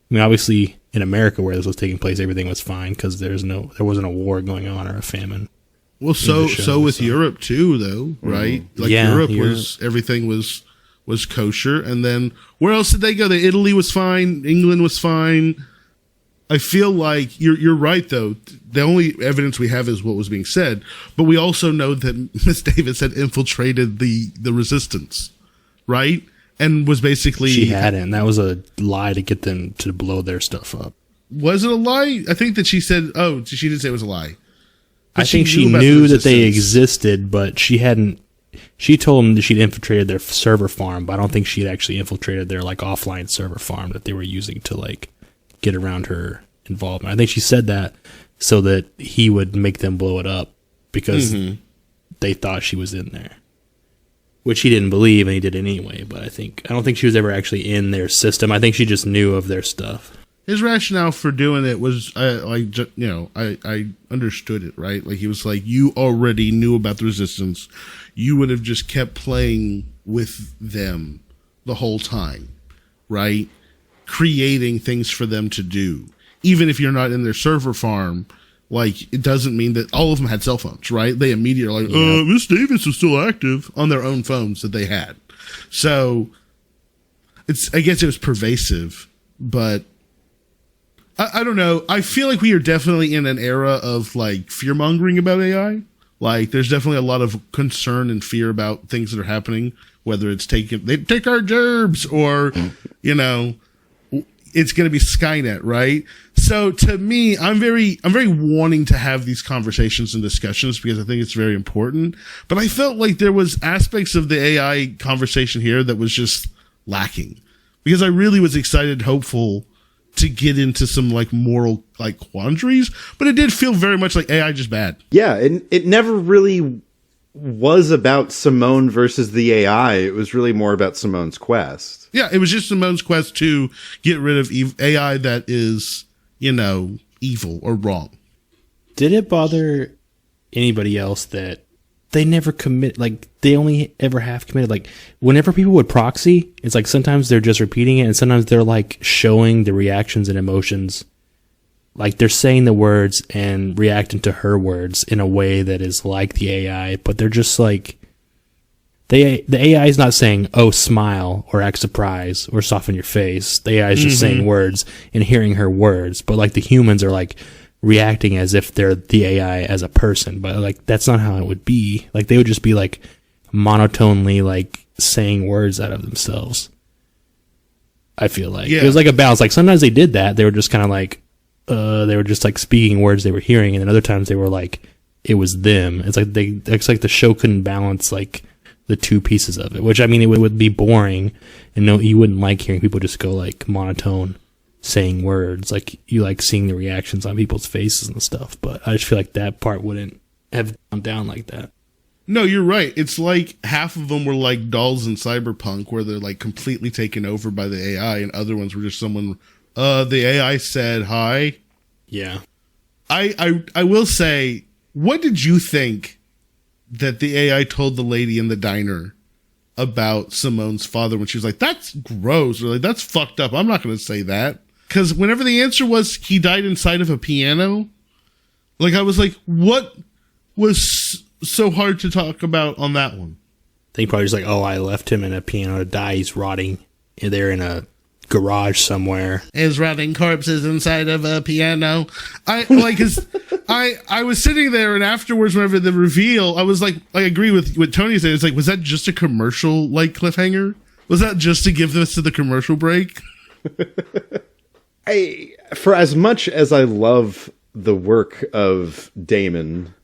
I mean, obviously, in America where this was taking place, everything was fine because there wasn't a war going on or a famine. Well, so with Europe too, though, right? Like Europe was everything was kosher, and then where else did they go? Italy was fine, England was fine. I feel like you're right, though. The only evidence we have is what was being said, but we also know that Miss Davis had infiltrated the resistance, right? And was basically she hadn't. That was a lie to get them to blow their stuff up. Was it a lie? I think that she said. Oh, she didn't say it was a lie. But I think she knew that they existed, but she hadn't. She told them that she'd infiltrated their server farm, but I don't think she'd actually infiltrated their like offline server farm that they were using to like get around her involvement. I think she said that so that he would make them blow it up because they thought she was in there, which he didn't believe, and he did it anyway. But I don't think she was ever actually in their system. I think she just knew of their stuff. His rationale for doing it was, I understood it, right? Like, he was like, you already knew about the resistance. You would have just kept playing with them the whole time, right? Creating things for them to do. Even if you're not in their server farm, like, it doesn't mean that all of them had cell phones, right? They immediately are like, Miss Davis is still active on their own phones that they had. So, I guess it was pervasive, but I don't know. I feel like we are definitely in an era of like fear mongering about AI. Like, there's definitely a lot of concern and fear about things that are happening, whether it's they take our jobs or, it's going to be Skynet, right? So to me, I'm very wanting to have these conversations and discussions because I think it's very important. But I felt like there was aspects of the AI conversation here that was just lacking because I really was excited, hopeful to get into some like moral like quandaries, but it did feel very much like AI just bad. Yeah, it never really was about Simone versus the AI. It was really more about Simone's quest. Yeah, it was just Simone's quest to get rid of AI that is, evil or wrong. Did it bother anybody else that they never commit, like they only ever have committed, like whenever people would proxy, it's like sometimes they're just repeating it and sometimes they're like showing the reactions and emotions. Like they're saying the words and reacting to her words in a way that is like the AI, but they're just like, the AI is not saying, oh, smile or act surprised or soften your face. The AI is just saying words and hearing her words, but like the humans are like reacting as if they're the AI as a person, but like that's not how it would be. Like they would just be like monotonely like saying words out of themselves. I feel like it was like a balance. Like sometimes they did that. They were just kind of like, they were just like speaking words they were hearing, and then other times they were like, it was them. It's like the show couldn't balance like the two pieces of it, which I mean, it would be boring, and no, you wouldn't like hearing people just go like monotone saying words. Like you like seeing the reactions on people's faces and stuff, but I just feel like that part wouldn't have gone down like that. No, you're right. It's like half of them were like dolls in Cyberpunk, where they're like completely taken over by the AI, and other ones were just someone. The AI said hi. Yeah. I will say, what did you think that the AI told the lady in the diner about Simone's father when she was like, that's gross, or like, that's fucked up? I'm not going to say that. Because whenever the answer was he died inside of a piano, like I was like, what was so hard to talk about on that one? I think probably just like, oh, I left him in a piano to die. He's rotting there in a garage somewhere. Is rotting corpses inside of a piano. I was sitting there, and afterwards, whenever the reveal, I was like, I agree with what Tony said. It's like, was that just a commercial like cliffhanger? Was that just to give this to the commercial break? For as much as I love the work of Damon,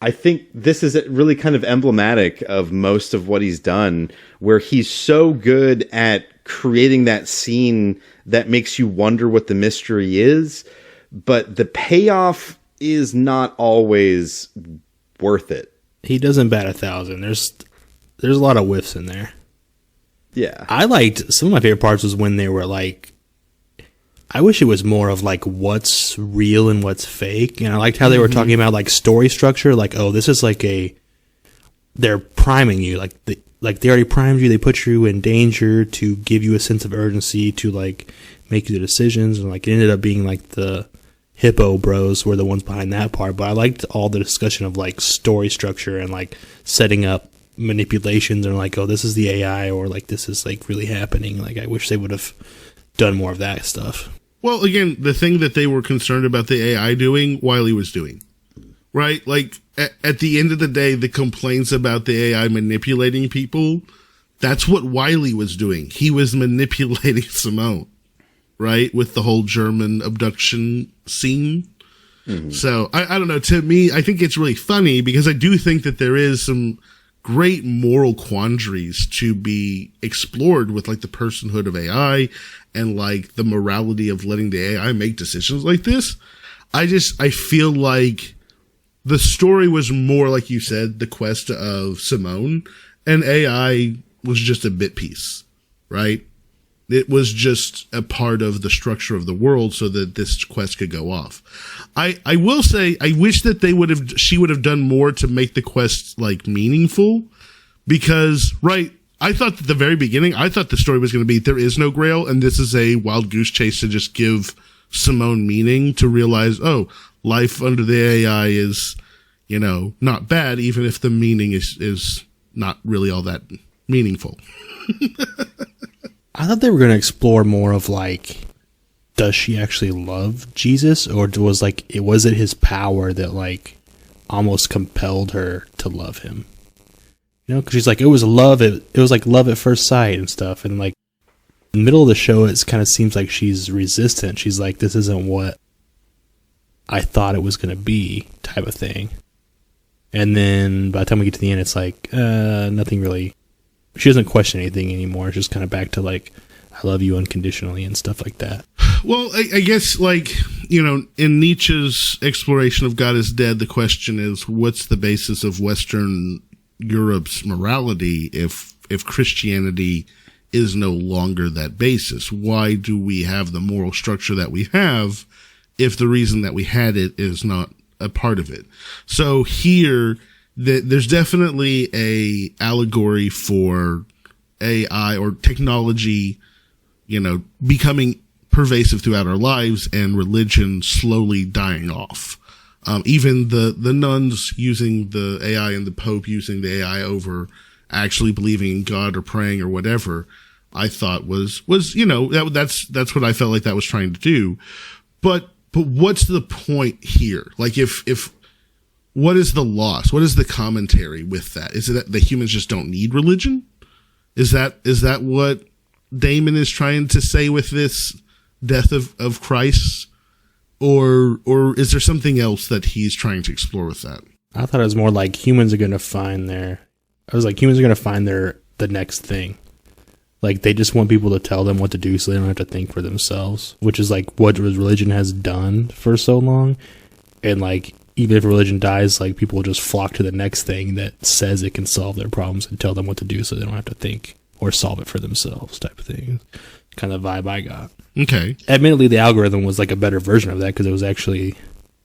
I think this is really kind of emblematic of most of what he's done, where he's so good at creating that scene that makes you wonder what the mystery is, but the payoff is not always worth it. He doesn't bat 1,000. There's a lot of whiffs in there. Yeah. I liked, some of my favorite parts was when they were like, I wish it was more of like what's real and what's fake. And I liked how they were talking about like story structure. Like, oh, this is like they're priming you. Like they already primed you. They put you in danger to give you a sense of urgency to like make the decisions. And like it ended up being like the Hippo Bros were the ones behind that part. But I liked all the discussion of like story structure and like setting up manipulations and like, oh, this is the AI, or like this is like really happening. Like I wish they would have done more of that stuff. Well, again, the thing that they were concerned about the AI doing, Wiley was doing, right? Like at the end of the day, the complaints about the AI manipulating people, that's what Wiley was doing. He was manipulating Simone, right? With the whole German abduction scene. Mm-hmm. So I don't know. To me, I think it's really funny because I do think that there is some great moral quandaries to be explored with like the personhood of AI and like the morality of letting the AI make decisions like this. I feel like the story was more, like you said, the quest of Simone, and AI was just a bit piece, right? It was just a part of the structure of the world so that this quest could go off. I will say, I wish that she would have done more to make the quest like meaningful, because, right, I thought at the very beginning, I thought the story was going to be there is no Grail, and this is a wild goose chase to just give Simone meaning, to realize, oh, life under the AI is, not bad, even if the meaning is not really all that meaningful. I thought they were going to explore more of like, does she actually love Jesus, or was it his power that like almost compelled her to love him? Because she's like, it was love. It was like love at first sight and stuff. And like in the middle of the show, it kind of seems like she's resistant. She's like, this isn't what I thought it was going to be, type of thing. And then by the time we get to the end, it's like, nothing really. She doesn't question anything anymore. It's just kind of back to like, I love you unconditionally and stuff like that. Well, I guess, like, you know, in Nietzsche's exploration of God is dead, the question is, what's the basis of Western Europe's morality if Christianity is no longer that basis? Why do we have the moral structure that we have if the reason that we had it is not a part of it? So here, there's definitely a allegory for AI or technology, you know, becoming pervasive throughout our lives and religion slowly dying off. Even the nuns using the AI and the Pope using the AI over actually believing in God or praying or whatever, I thought was, you know, that's what I felt like that was trying to do. But what's the point here? Like, if what is the loss? What is the commentary with that? Is it that the humans just don't need religion? Is that what Damon is trying to say with this death of Christ? Or is there something else that he's trying to explore with that? I thought it was more like humans are going to find the next thing. Like, they just want people to tell them what to do so they don't have to think for themselves, which is like what religion has done for so long. And like, even if religion dies, like, people will just flock to the next thing that says it can solve their problems and tell them what to do so they don't have to think or solve it for themselves, type of thing. Kind of vibe I got. Okay. Admittedly, the algorithm was like a better version of that because it was actually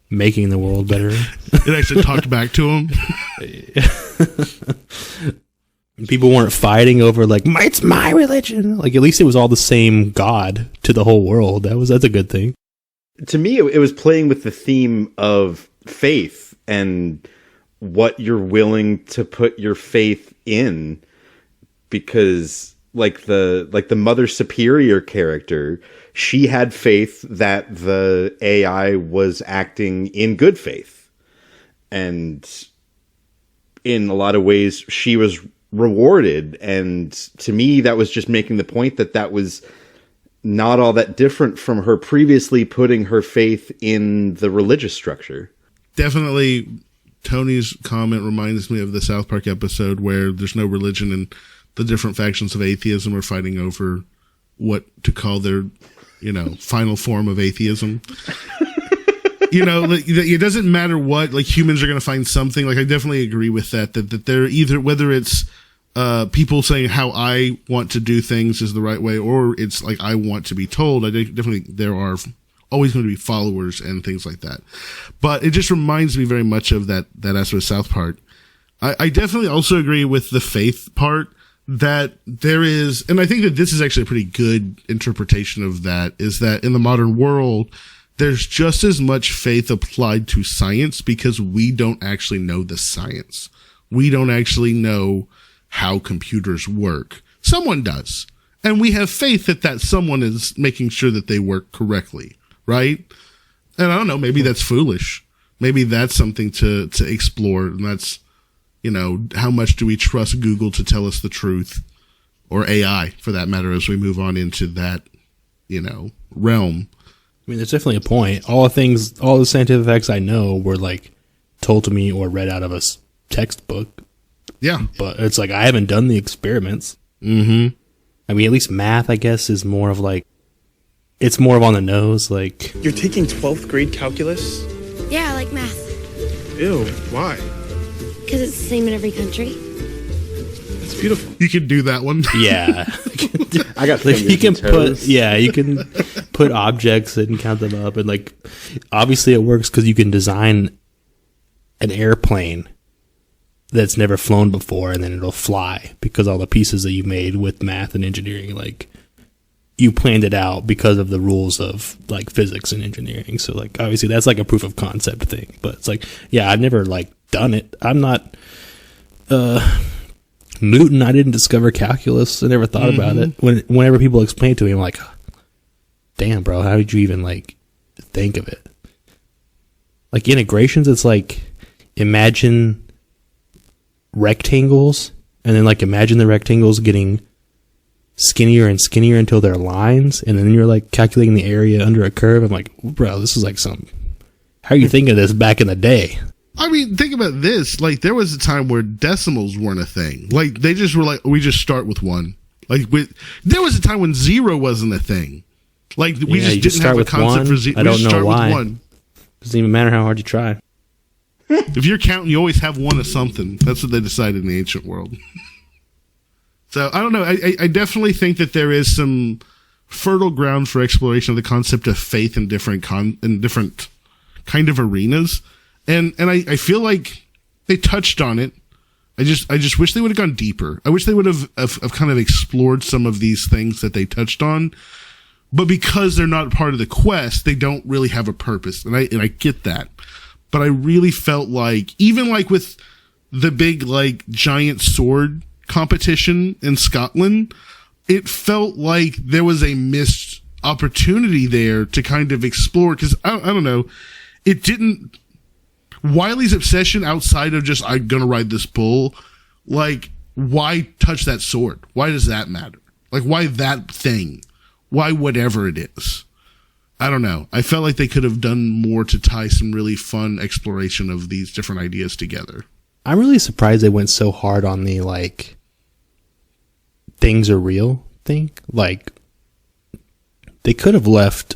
making the world better. It actually talked back to him. People weren't fighting over like, it's my religion. Like, at least it was all the same God to the whole world. That's a good thing. To me, it was playing with the theme of faith and what you're willing to put your faith in, because like the Mother Superior character, she had faith that the AI was acting in good faith, and in a lot of ways she was rewarded. And to me, that was just making the point that was not all that different from her previously putting her faith in the religious structure. Definitely, Tony's comment reminds me of the South Park episode where there's no religion and the different factions of atheism are fighting over what to call their, you know, final form of atheism. You know, like, it doesn't matter what, like, humans are going to find something. Like, I definitely agree with that they're either, whether it's people saying how I want to do things is the right way, or it's like I want to be told. I think definitely there are always going to be followers and things like that. But it just reminds me very much of that aspect of South Park. I definitely also agree with the faith part, that there is, and I think that this is actually a pretty good interpretation of that, is that in the modern world, there's just as much faith applied to science because we don't actually know the science. We don't actually know how computers work. Someone does. And we have faith that someone is making sure that they work correctly, right? And I don't know, maybe that's foolish. Maybe that's something to explore. And that's, you know, how much do we trust Google to tell us the truth? Or AI, for that matter, as we move on into that, you know, realm. I mean, there's definitely a point. All the scientific facts I know were like told to me or read out of a textbook. Yeah. But it's like, I haven't done the experiments. Mm-hmm. I mean, at least math, I guess, is more of like, it's more of on the nose. Like, you're taking 12th grade calculus? Yeah, I like math. Ew, why? Because it's the same in every country. It's beautiful. You can do that one. Yeah. I got like, you can toes. you can put objects and count them up, and like, obviously it works because you can design an airplane that's never flown before, and then it'll fly because all the pieces that you made with math and engineering, like, you planned it out because of the rules of like physics and engineering. So like, obviously that's like a proof of concept thing, but it's like, yeah, I've never like done it. I'm not Newton. I didn't discover calculus. I never thought about it. Whenever people explain it to me, I'm like, damn, bro, how did you even like think of it? Like, integrations, it's like, imagine rectangles, and then like imagine the rectangles getting skinnier and skinnier until they're lines, and then you're like calculating the area under a curve. I'm like, bro, this is like some, how are you thinking of this back in the day? I mean, think about this. Like, there was a time where decimals weren't a thing. Like, they just were like, we just start with one. Like, there was a time when 0 wasn't a thing. Like we Yeah, you just didn't have a with concept one. for zero. I We don't just know start why. with one. Doesn't even matter how hard you try. If you're counting, you always have one of something. That's what they decided in the ancient world. So I don't know. I definitely think that there is some fertile ground for exploration of the concept of faith in different kind of arenas, and I feel like they touched on it. I just wish they would have gone deeper. I wish they would have kind of explored some of these things that they touched on, but because they're not part of the quest, they don't really have a purpose, and I get that. But I really felt like, even like with the big like giant sword competition in Scotland, it felt like there was a missed opportunity there to kind of explore, because I don't know, it didn't. Wiley's obsession outside of just, I'm gonna ride this bull, like, why touch that sword? Why does that matter? Like, why that thing? Why whatever it is? I don't know. I felt like they could have done more to tie some really fun exploration of these different ideas together. I'm really surprised they went so hard on the, like, things are real thing. Like, they could have left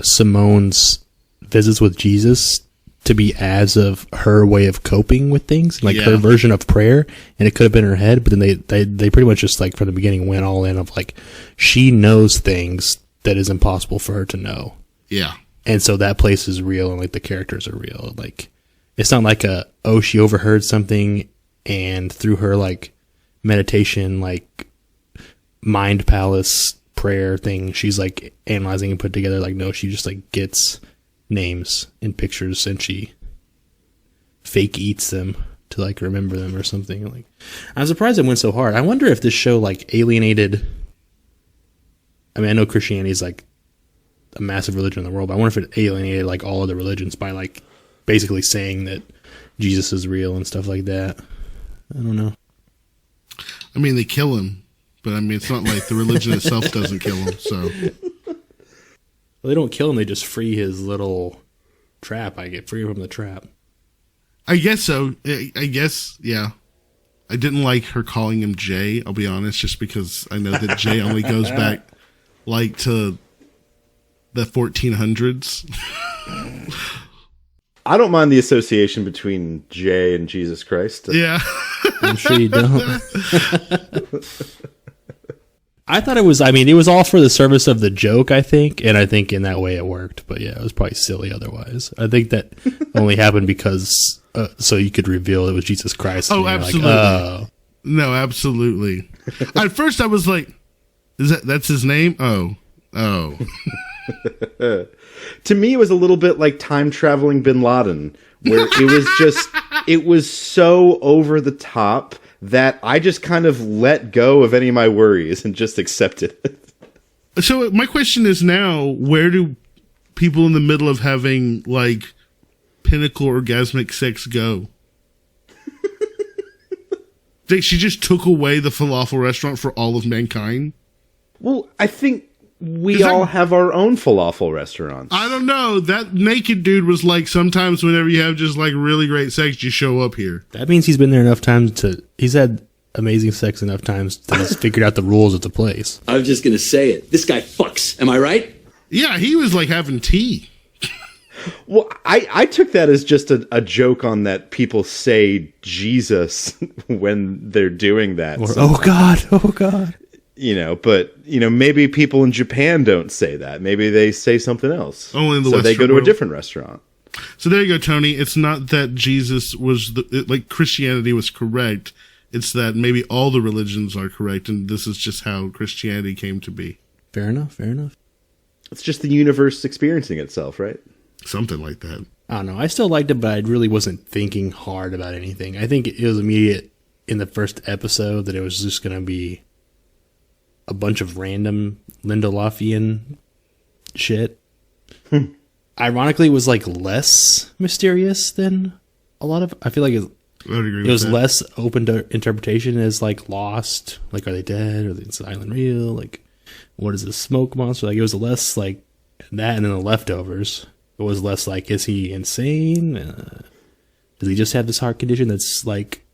Simone's visits with Jesus to be as of her way of coping with things, like her version of prayer, and it could have been her head, but then they pretty much just, like, from the beginning went all in of, like, she knows things that is impossible for her to know. Yeah. And so that place is real, and, like, the characters are real. Like, it's not like she overheard something, and through her, like, meditation, like, mind palace prayer thing, she's, like, analyzing and put together. Like, no, she just, like, gets names and pictures, and she fake eats them to, like, remember them or something. Like, I'm surprised it went so hard. I wonder if this show, like, alienated. I mean, I know Christianity is, like, a massive religion in the world, but I wonder if it alienated, like, all other religions by, like, basically saying that Jesus is real and stuff like that. I don't know. I mean, they kill him, but I mean, it's not like the religion itself doesn't kill him, so. Well, they don't kill him, they just free his little trap. I get free him from the trap. I guess so. I guess, yeah. I didn't like her calling him Jay, I'll be honest, just because I know that Jay only goes back, like, to the 1400s. I don't mind the association between Jay and Jesus Christ. Yeah. I'm sure you don't. I thought it was all for the service of the joke, I think, and I think in that way it worked. But yeah, it was probably silly otherwise. I think that only happened because so you could reveal it was Jesus Christ. Oh, absolutely. Like, No, absolutely. At first I was like, that's his name? Oh. To me, it was a little bit like time traveling Bin Laden, where it was so over the top that I just kind of let go of any of my worries and just accepted it. So my question is now, where do people in the middle of having, like, pinnacle orgasmic sex go? She just took away the falafel restaurant for all of mankind? Well, I think we all have our own falafel restaurants. I don't know. That naked dude was like, sometimes whenever you have just, like, really great sex, you show up here. that means he's been there enough times he's had amazing sex enough times that he's figured out the rules of the place. I was just gonna say it. This guy fucks. Am I right? Yeah, he was, like, having tea. Well, I took that as just a joke on that people say Jesus when they're doing that. Or, oh God. You know, but, you know, maybe people in Japan don't say that. Maybe they say something else. Only in the so they Western go to world. a different restaurant. So there you go, Tony. It's not that Jesus was, like, Christianity was correct. It's that maybe all the religions are correct, and this is just how Christianity came to be. Fair enough. It's just the universe experiencing itself, right? Something like that. I don't know. I still liked it, but I really wasn't thinking hard about anything. I think it was immediate in the first episode that it was just going to be a bunch of random Lindeloffian shit. Ironically, it was, like, less mysterious than a lot of. I feel like I would agree with it was that. less open to interpretation as, like, Lost. Like, are they dead? Are they is the island real? Like, what is this smoke monster? Like, it was less like that, and then the leftovers. It was less like, is he insane? Does he just have this heart condition that's, like,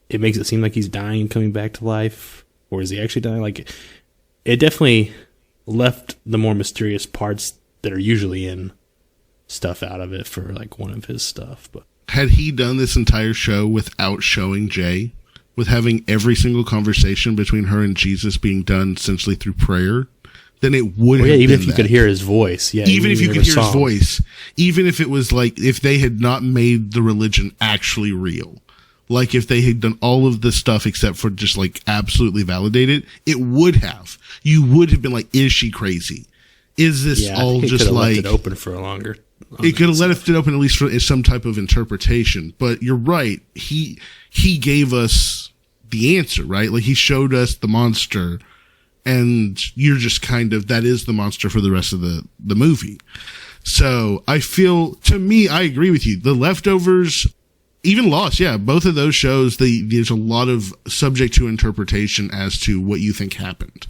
it makes it seem like he's dying, coming back to life? Or is he actually dying? Like, it definitely left the more mysterious parts that are usually in stuff out of it for like one of his stuff. But had he done this entire show without showing Jay, with having every single conversation between her and Jesus being done essentially through prayer, then it would have even been if you that. could hear his voice. Yeah, Even if you could hear his song. voice. Even if it was like, if they had not made the religion actually real. Like if they had done all of the stuff except for just like absolutely validated, it would have. You would have been like, is she crazy? Is this Yeah, I all think it just could have like... left it open for a longer. It could have left it open at least for some type of interpretation. But you're right. He gave us the answer, right? Like he showed us the monster, and you're just kind of, that is the monster for the rest of the movie. So I feel, to me, I agree with you. The Leftovers, even Lost, yeah, both of those shows, there's a lot of subject to interpretation as to what you think happened.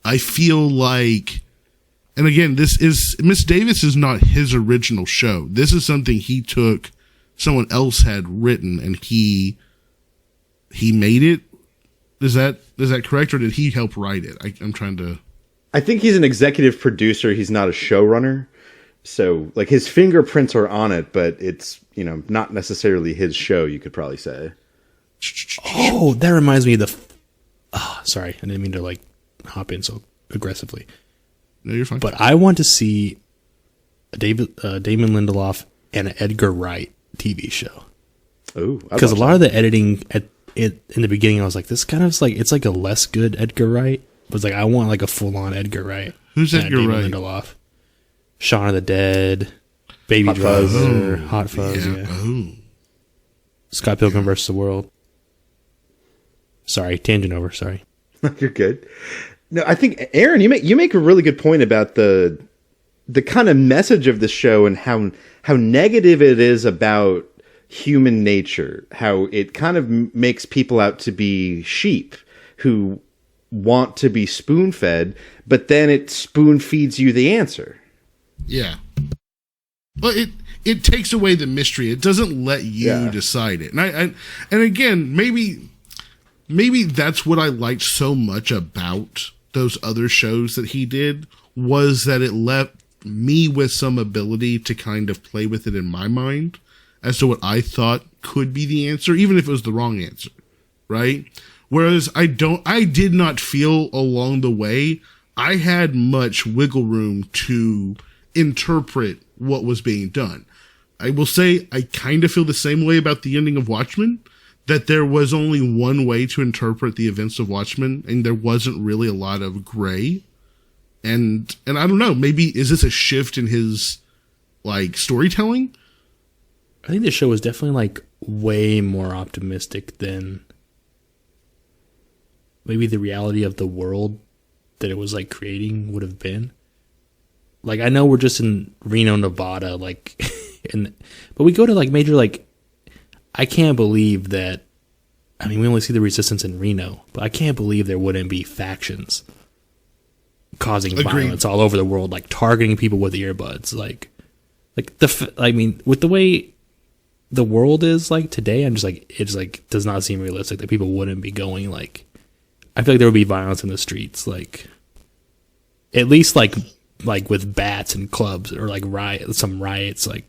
I feel like, and again, this is, Miss Davis is not his original show. This is something he took, someone else had written, and he made it. Is that correct, or did he help write it? I'm trying to... I think he's an executive producer. He's not a showrunner. So, like, his fingerprints are on it, but it's, not necessarily his show, you could probably say. Oh, that reminds me of the... sorry, I didn't mean to, like, hop in so aggressively. No, you're fine. But I want to see a Damon Lindelof and an Edgar Wright TV show. Oh, Because a lot of the editing in the beginning, I was like, this kind of like, it's like a less good Edgar Wright. It was like, I want like a full-on Edgar Wright. Who's and Edgar Damon Wright? Lindelof. Shaun of the Dead, Baby Hot Fuzz. Driver, Hot Fuzz, yeah. Oh. Scott Pilgrim vs. the World. Sorry, tangent over, sorry. You're good. No, I think, Aaron, you make a really good point about the kind of message of the show and how negative it is about human nature, how it kind of makes people out to be sheep who want to be spoon-fed, but then it spoon-feeds you the answer. Yeah. Well, it takes away the mystery. It doesn't let you decide it. And and again, maybe that's what I liked so much about those other shows that he did, was that it left me with some ability to kind of play with it in my mind as to what I thought could be the answer, even if it was the wrong answer, right? Whereas I did not feel along the way I had much wiggle room to interpret what was being done. I will say I kind of feel the same way about the ending of Watchmen, that there was only one way to interpret the events of Watchmen, and there wasn't really a lot of gray. And I don't know, maybe is this a shift in his like storytelling? I think the show was definitely like way more optimistic than maybe the reality of the world that it was like creating would have been. Like, I know we're just in Reno, Nevada, like, but we go to like major, like, I can't believe that. I mean, we only see the resistance in Reno, but I can't believe there wouldn't be factions causing violence all over the world, like targeting people with earbuds, I mean, with the way the world is like today, I'm just like, it just like does not seem realistic that people wouldn't be going like. I feel like there would be violence in the streets, like at least like with bats and clubs, or like riots, like,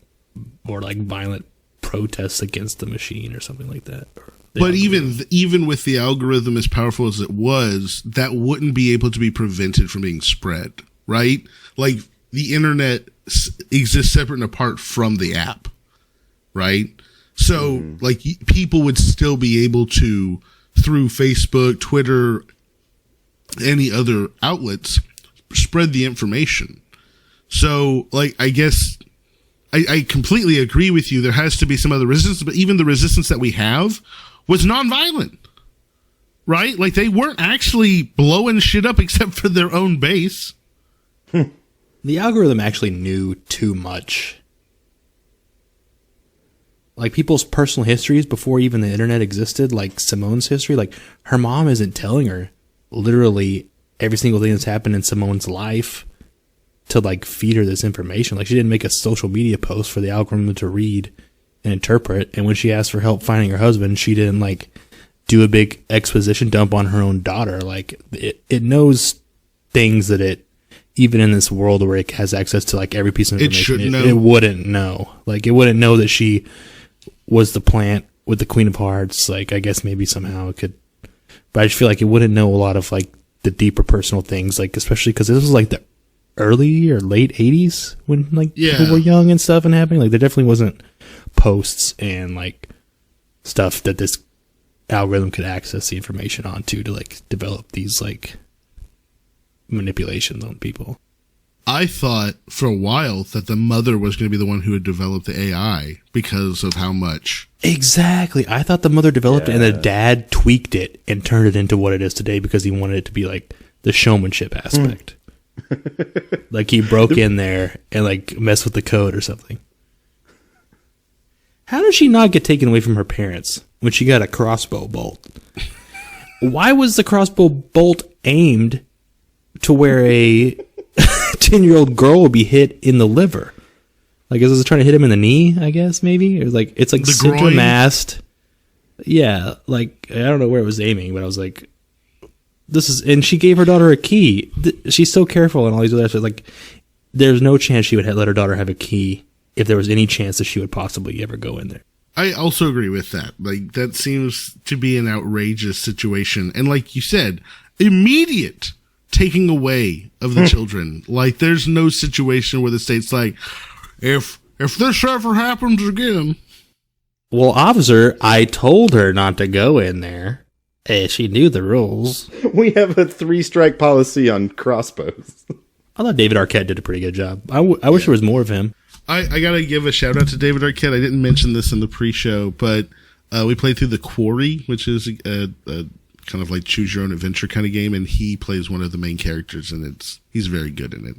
or like violent protests against the machine or something like that. But even with the algorithm as powerful as it was, that wouldn't be able to be prevented from being spread, right? Like, the internet exists separate and apart from the app, right? So, like, people would still be able to, through Facebook, Twitter, any other outlets, spread the information. So, like, I guess I completely agree with you. There has to be some other resistance, but even the resistance that we have was nonviolent, right? Like, they weren't actually blowing shit up except for their own base. The algorithm actually knew too much. Like, people's personal histories before even the internet existed, like Simone's history, like, her mom isn't telling her literally every single thing that's happened in Simone's life to, like, feed her this information. Like, she didn't make a social media post for the algorithm to read and interpret. And when she asked for help finding her husband, she didn't, like, do a big exposition dump on her own daughter. Like, it knows things that it even in this world where it has access to like every piece of It information, should know. it wouldn't know. Like, it wouldn't know that she was the plant with the Queen of Hearts. Like, I guess maybe somehow it could, but I just feel like it wouldn't know a lot of like the deeper personal things, like especially because this was like the early or late 80s when like people were young and stuff and happening. Like, there definitely wasn't posts and like stuff that this algorithm could access the information onto to like develop these like manipulations on people. I thought for a while that the mother was going to be the one who would develop the AI because of how much. Exactly. I thought the mother developed it and the dad tweaked it and turned it into what it is today because he wanted it to be like the showmanship aspect. Like, he broke in there and like messed with the code or something. How did she not get taken away from her parents when she got a crossbow bolt? Why was the crossbow bolt aimed to where a 10-year-old girl would be hit in the liver? Like, is it trying to hit him in the knee, I guess, maybe? Or like, it's like center massed. Yeah, like, I don't know where it was aiming, but I was like, this is, and she gave her daughter a key. She's so careful and all these other stuff. Like, there's no chance she would let her daughter have a key if there was any chance that she would possibly ever go in there. I also agree with that. Like, that seems to be an outrageous situation. And like you said, immediate taking away of the children. Like, there's no situation where the state's like, if this ever happens again. Well, officer, I told her not to go in there. Hey, she knew the rules. We have a 3-strike policy on crossbows. I thought David Arquette did a pretty good job. I wish there was more of him. I gotta give a shout out to David Arquette. I didn't mention this in the pre-show, but we played through The Quarry, which is a kind of like choose your own adventure kind of game, and he plays one of the main characters, and he's very good in it.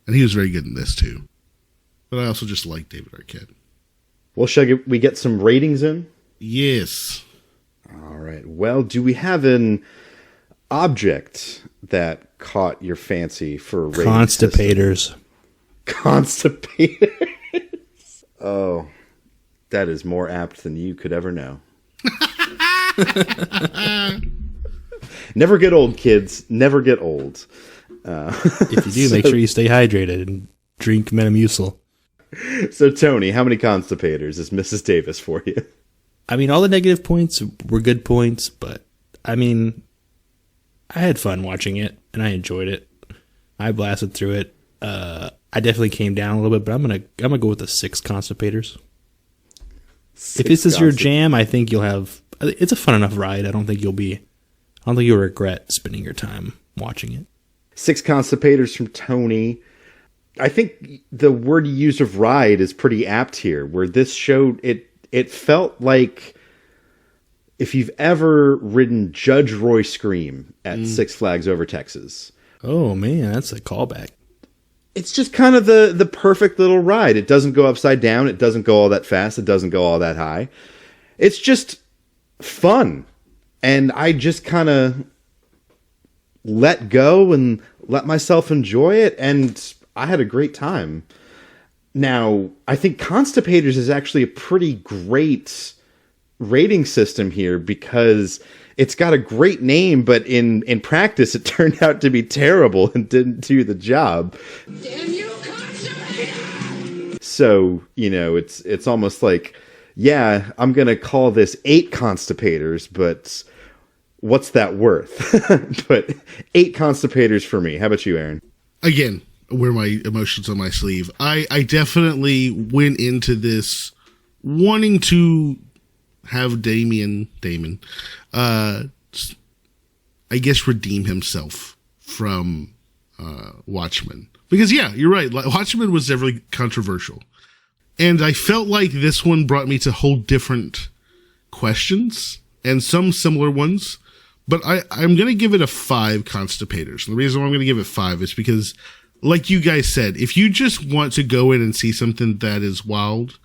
And he was very good in this too. But I also just like David Arquette. Well, shall we get some ratings in? Yes. All right. Well, do we have an object that caught your fancy for a rating Constipators. System? Constipators. Oh, that is more apt than you could ever know. Never get old, kids. Never get old. If you do, make sure you stay hydrated and drink Metamucil. So, Tony, how many constipators is Mrs. Davis for you? I mean, all the negative points were good points, but I mean, I had fun watching it and I enjoyed it. I blasted through it. I definitely came down a little bit, but I'm gonna go with the 6 constipators. If this is your jam, I think you'll have. It's a fun enough ride. I don't think you'll regret spending your time watching it. 6 constipators from Tony. I think the word you used of ride is pretty apt here, where this showed it felt like if you've ever ridden Judge Roy Scream at Six Flags Over Texas. Oh man, that's a callback. It's just kind of the perfect little ride. It doesn't go upside down. It doesn't go all that fast. It doesn't go all that high. It's just fun. And I just kind of let go and let myself enjoy it. And I had a great time. Now, I think Constipators is actually a pretty great rating system here because it's got a great name, but in practice, it turned out to be terrible and didn't do the job. Damn you, Constipator! So, it's almost like, yeah, I'm going to call this 8 Constipators, but what's that worth? But 8 Constipators for me. How about you, Aaron? Again, wear my emotions on my sleeve. I definitely went into this wanting to have Damon, I guess, redeem himself from Watchmen. Because, yeah, you're right. Watchmen was definitely controversial. And I felt like this one brought me to whole different questions and some similar ones. But I'm going to give it a 5 Constipators. And the reason why I'm going to give it 5 is because, like you guys said, if you just want to go in and see something that is wild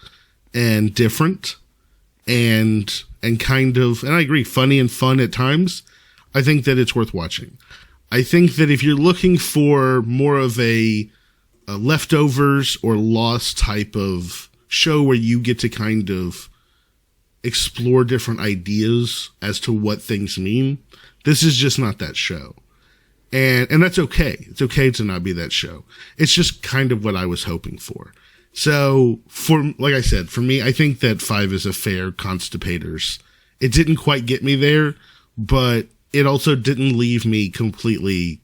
and different and kind of, and I agree, funny and fun at times, I think that it's worth watching. I think that if you're looking for more of a leftovers or Lost type of show where you get to kind of explore different ideas as to what things mean, this is just not that show. And that's okay. It's okay to not be that show. It's just kind of what I was hoping for. So like I said, for me, I think that 5 is a fair constipators. It didn't quite get me there, but it also didn't leave me completely,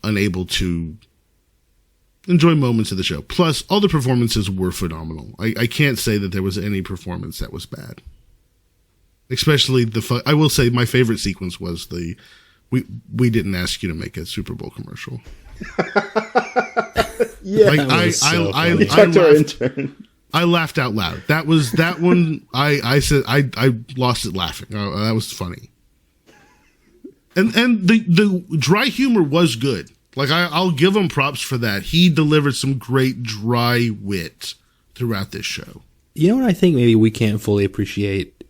unable to enjoy moments of the show. Plus, all the performances were phenomenal. I can't say that there was any performance that was bad. Especially I will say my favorite sequence was we didn't ask you to make a Super Bowl commercial. Yeah, I talked to our intern. I laughed out loud. That one. I said I lost it laughing. That was funny. And the dry humor was good. Like I'll give him props for that. He delivered some great dry wit throughout this show. You know what I think maybe we can't fully appreciate,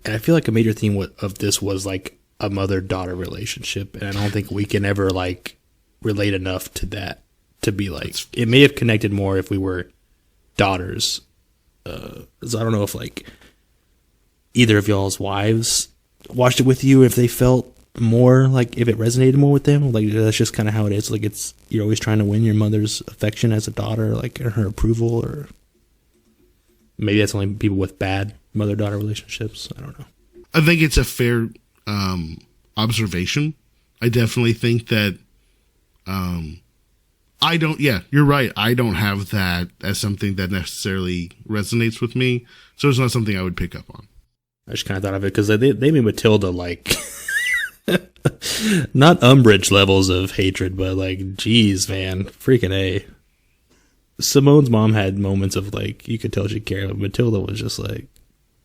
and I feel like a major theme of this was like a mother-daughter relationship, and I don't think we can ever like relate enough to that to be like, it may have connected more if we were daughters. So I don't know if like either of y'all's wives watched it with you, if they felt more like, if it resonated more with them, like that's just kind of how it is. Like you're always trying to win your mother's affection as a daughter, like her approval, or maybe that's only people with bad mother-daughter relationships. I don't know. I think it's a fair observation. I definitely think that you're right. I don't have that as something that necessarily resonates with me. So it's not something I would pick up on. I just kind of thought of it because they made Matilda like not umbrage levels of hatred, but like, geez, man, freaking A. Simone's mom had moments of like, you could tell she cared, but Matilda was just like,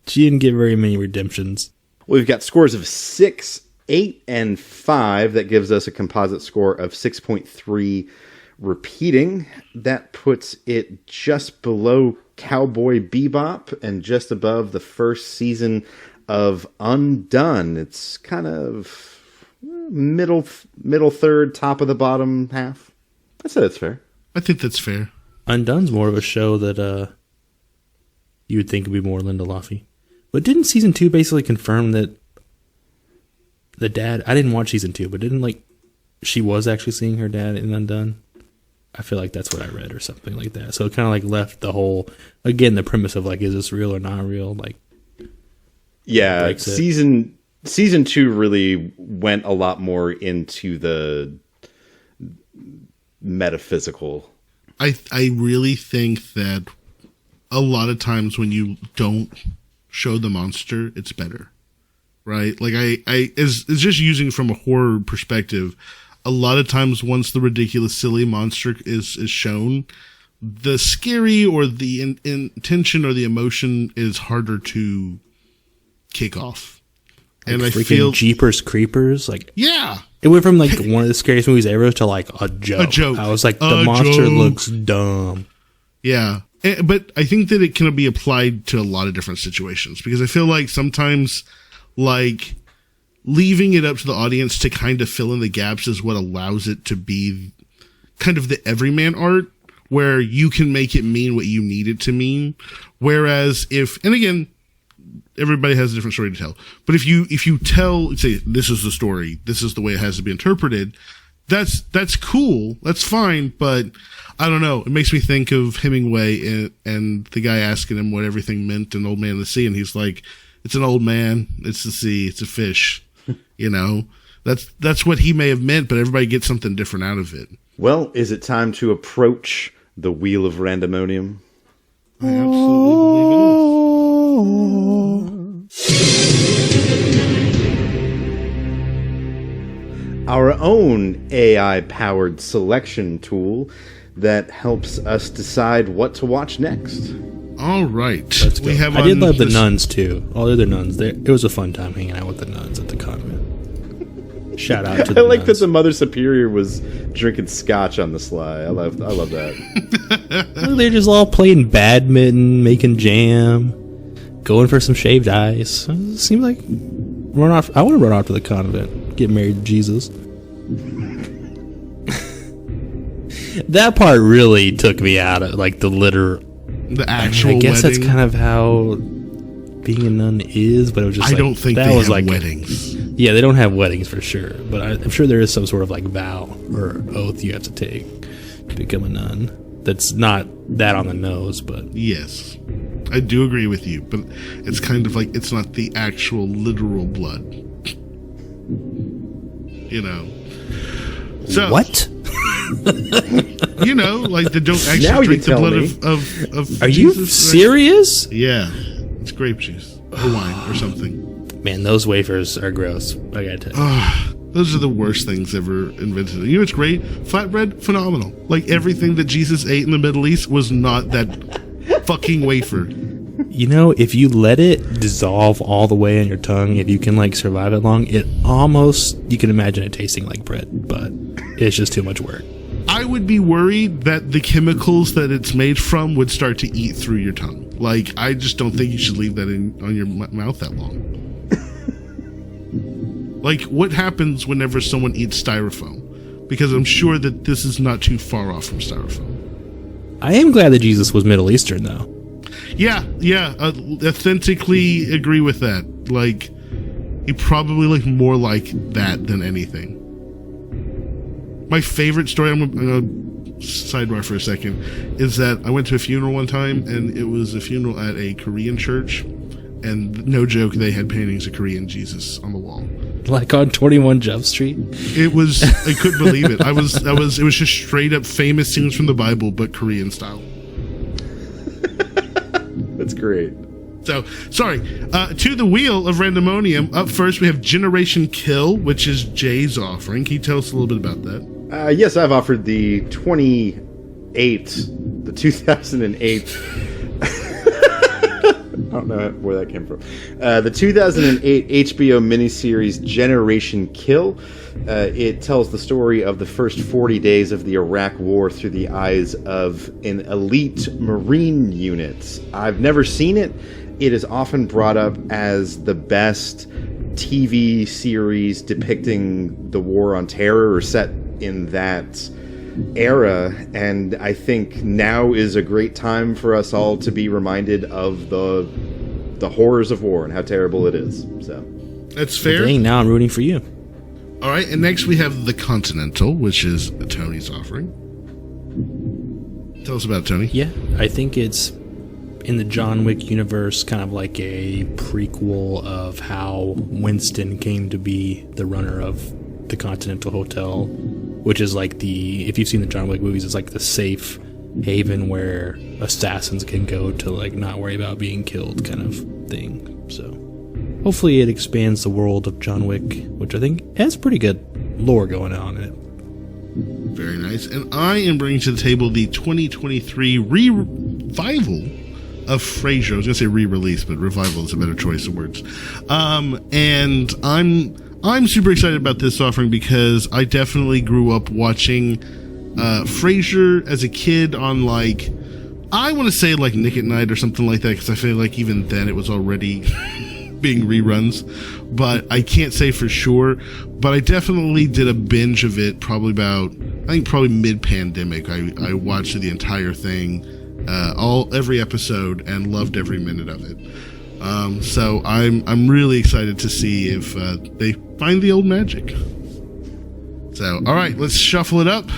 she didn't get very many redemptions. We've got scores of 6, 8, and 5. That gives us a composite score of 6.3 repeating. That puts it just below Cowboy Bebop and just above the first season of Undone. It's kind of middle third, top of the bottom half. I said it's fair. I think that's fair. Undone's more of a show that you would think would be more Linda Laffy. But didn't season 2 basically confirm that the dad... I didn't watch season 2, but didn't like she was actually seeing her dad in Undone? I feel like that's what I read or something like that. So it kind of like left the whole... Again, the premise of like, is this real or not real? Like, yeah, season 2 really went a lot more into the metaphysical. I really think that a lot of times when you don't show the monster, it's better, right? Like it's just using from a horror perspective. A lot of times, once the ridiculous, silly monster is shown, the scary or the intention or the emotion is harder to kick off. Like, and I feel Jeepers Creepers, like, yeah, it went from like one of the scariest movies ever to like a joke. A joke. I was like, the monster looks dumb. Yeah. But I think that it can be applied to a lot of different situations, because I feel like sometimes, like, leaving it up to the audience to kind of fill in the gaps is what allows it to be kind of the everyman art, where you can make it mean what you need it to mean. Whereas and again, everybody has a different story to tell, but if you tell, say, this is the story, this is the way it has to be interpreted, that's cool, that's fine, but I don't know. It makes me think of Hemingway and the guy asking him what everything meant in Old Man in the Sea, and he's like, "It's an old man. It's the sea. It's a fish." You know, that's what he may have meant, but everybody gets something different out of it. Well, is it time to approach the Wheel of Randomonium? I absolutely believe it is. Our own AI-powered selection tool that helps us decide what to watch next. All right. Let's go. I did love the nuns, too. All the other nuns. It was a fun time hanging out with the nuns at the convent. Shout out to the I like nuns. that the Mother Superior was drinking scotch on the sly. I love that. They're just all playing badminton, making jam, going for some shaved ice. It seems like run off. I want to run off to the convent, get married to Jesus. That part really took me out of like the actual. I guess wedding. that's kind of how being a nun is, but it was just. I don't think that they was have like weddings. Yeah, they don't have weddings for sure, but I'm sure there is some sort of like vow or oath you have to take to become a nun. That's not that on the nose, but Yes, I do agree with you, but it's kind of like it's not the actual literal blood. You know. So what? You know, like they don't Now actually you drink the tell blood me. of Are you Jesus, right? serious? Yeah, it's grape juice or wine or something. Man, those wafers are gross. I gotta tell you. Those are the worst things ever invented. You know what's great? Flatbread, phenomenal. Like everything that Jesus ate in the Middle East was not that fucking wafer. You know, if you let it dissolve all the way in your tongue, if you can like survive it long, it almost, you can imagine it tasting like bread, but it's just too much work. I would be worried that the chemicals that it's made from would start to eat through your tongue. Like, I just don't think you should leave that on your mouth that long. Like, what happens whenever someone eats styrofoam? Because I'm sure that this is not too far off from styrofoam. I am glad that Jesus was Middle Eastern, though. Yeah, authentically agree with that. Like, he probably looked more like that than anything. My favorite story, I'm going to sidebar for a second, is that I went to a funeral one time, and it was a funeral at a Korean church, and no joke, they had paintings of Korean Jesus on the wall. Like on 21 Jump Street? It was, I couldn't believe it. It was just straight up famous scenes from the Bible, but Korean style. That's great. So, sorry. To the wheel of randomonium. Up first, we have Generation Kill, which is Jay's offering. Can you tell us a little bit about that? Yes, I've offered the 2008. I don't know where that came from. The 2008 HBO miniseries Generation Kill. It tells the story of the first 40 days of the Iraq War through the eyes of an elite Marine unit. I've never seen it. It is often brought up as the best TV series depicting the war on terror or set in that era, and I think now is a great time for us all to be reminded of the horrors of war and how terrible it is. So that's fair. Dang, now I'm rooting for you. All right, and next we have The Continental, which is Tony's offering. Tell us about it, Tony. Yeah, I think it's in the John Wick universe, kind of like a prequel of how Winston came to be the runner of the Continental Hotel, which is like if you've seen the John Wick movies, it's like the safe haven where assassins can go to like not worry about being killed kind of thing. So hopefully it expands the world of John Wick, which I think has pretty good lore going on in it. Very nice. And I am bringing to the table the 2023 revival of Frasier. I was going to say re-release, but revival is a better choice of words. And I'm super excited about this offering because I definitely grew up watching Frasier as a kid on, like, I want to say like Nick at Night or something like that, because I feel like even then it was already being reruns, but I can't say for sure. But I definitely did a binge of it probably mid-pandemic. I watched the entire thing, every episode, and loved every minute of it. So I'm really excited to see if they find the old magic. So, all right, let's shuffle it up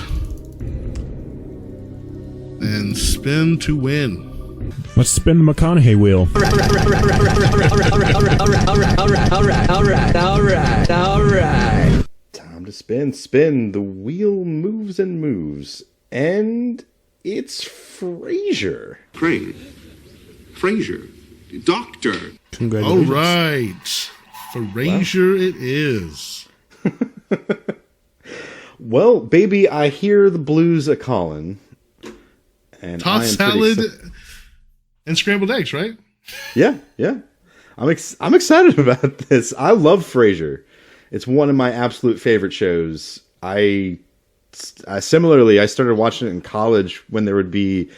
and spin to win. Let's spin the McConaughey wheel. All right. Time to spin. The wheel moves and moves, and it's Frasier. Frasier. Doctor. All right. Frasier it is. Well, baby, I hear the blues a calling. And tossed salad and scrambled eggs, right? Yeah. I'm excited about this. I love Frasier. It's one of my absolute favorite shows. I similarly, I started watching it in college when there would be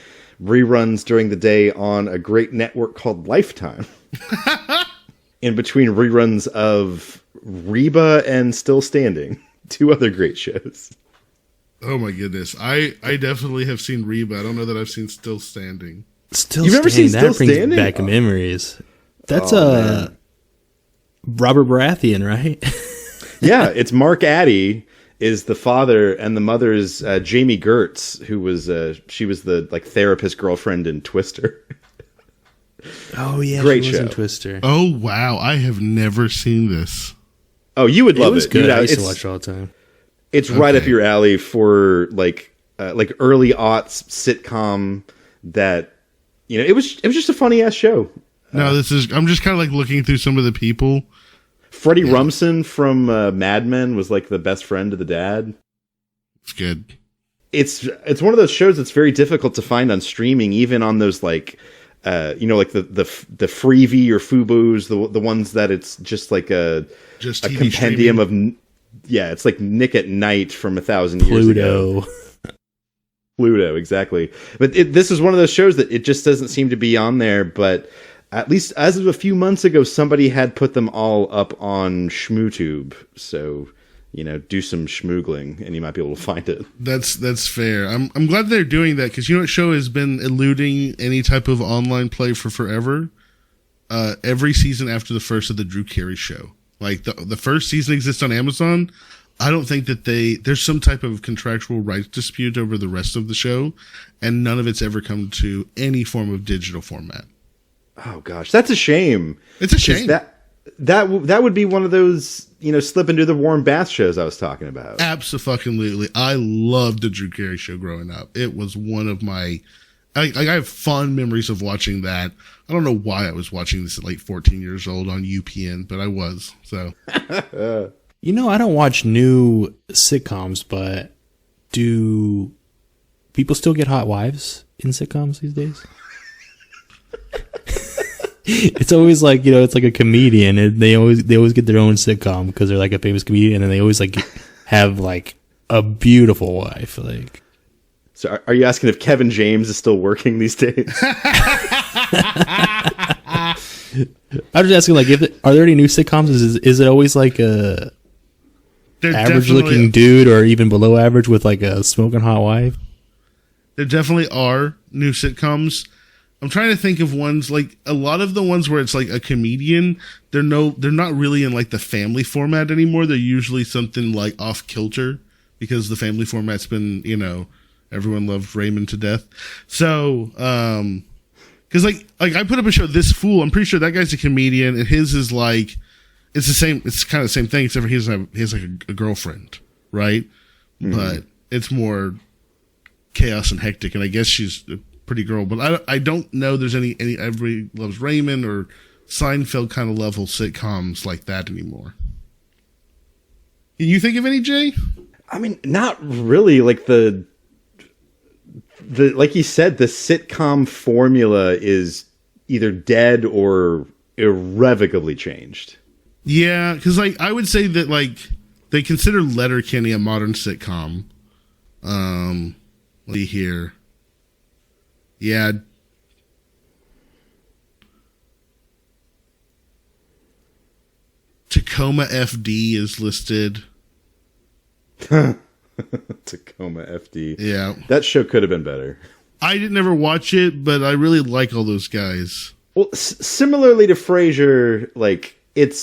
reruns during the day on a great network called Lifetime. In between reruns of Reba and Still Standing, two other great shows. Oh my goodness. I definitely have seen Reba. I don't know that I've seen Still Standing. You've never seen Still Standing? That brings back memories. That's Robert Baratheon, right? Yeah, it's Mark Addy is the father, and the mother is Jamie Gertz, who was she was the like therapist girlfriend in Twister. Oh yeah, Great she was show. in Twister. Oh wow, I have never seen this. Oh, you would love It was it. good. Dude, I used to watch it all the time. It's right up Okay. your alley for like early aughts sitcom that it was just a funny ass show. No, I'm just kind of like looking through some of the people. Freddie Rumsen from Mad Men was like the best friend of the dad. It's good. It's one of those shows that's very difficult to find on streaming, even on those like like the Freevee or Fubo's, the ones that it's just like a TV compendium streaming. it's like Nick at Night from 1,000 years ago. Pluto, exactly. But this is one of those shows that it just doesn't seem to be on there. But at least as of a few months ago, somebody had put them all up on ShmooTube. So, do some schmoogling and you might be able to find it. That's fair. I'm glad they're doing that because what show has been eluding any type of online play for forever. Every season after the first of the Drew Carey Show, like the first season exists on Amazon. I don't think that there's some type of contractual rights dispute over the rest of the show, and none of it's ever come to any form of digital format. Oh gosh, that's a shame. It's a shame. That would be one of those slip into the warm bath shows I was talking about. Absolutely. I loved the Drew Carey Show growing up. It was one of my I have fond memories of watching that. I don't know why I was watching this at like 14 years old on UPN, but I was. So I don't watch new sitcoms, but do people still get hot wives in sitcoms these days? It's always like, it's like a comedian, and they always get their own sitcom because they're like a famous comedian, and then they always like have like a beautiful wife. Like, so are you asking if Kevin James is still working these days? I'm just asking, like, are there any new sitcoms? Is it always like a average looking dude or even below average with like a smoking hot wife? There definitely are new sitcoms. I'm trying to think of ones, like a lot of the ones where it's like a comedian, they're not really in like the family format anymore. They're usually something like off kilter because the family format's been, everyone loved Raymond to death. So, cause like I put up a show, This Fool, I'm pretty sure that guy's a comedian and his is like, it's kind of the same thing except for he has like a girlfriend, right? Mm-hmm. But it's more chaos and hectic, and I guess she's a pretty girl, but I don't know there's any Everybody Loves Raymond or Seinfeld kind of level sitcoms like that anymore. Can you think of any, Jay? I mean, not really. Like the like you said, the sitcom formula is either dead or irrevocably changed. Yeah, because like I would say that like they consider Letterkenny a modern sitcom. Let's see here. Yeah. Tacoma FD is listed. Tacoma FD. Yeah. That show could have been better. I didn't ever watch it, but I really like all those guys. Well, similarly to Frasier, like it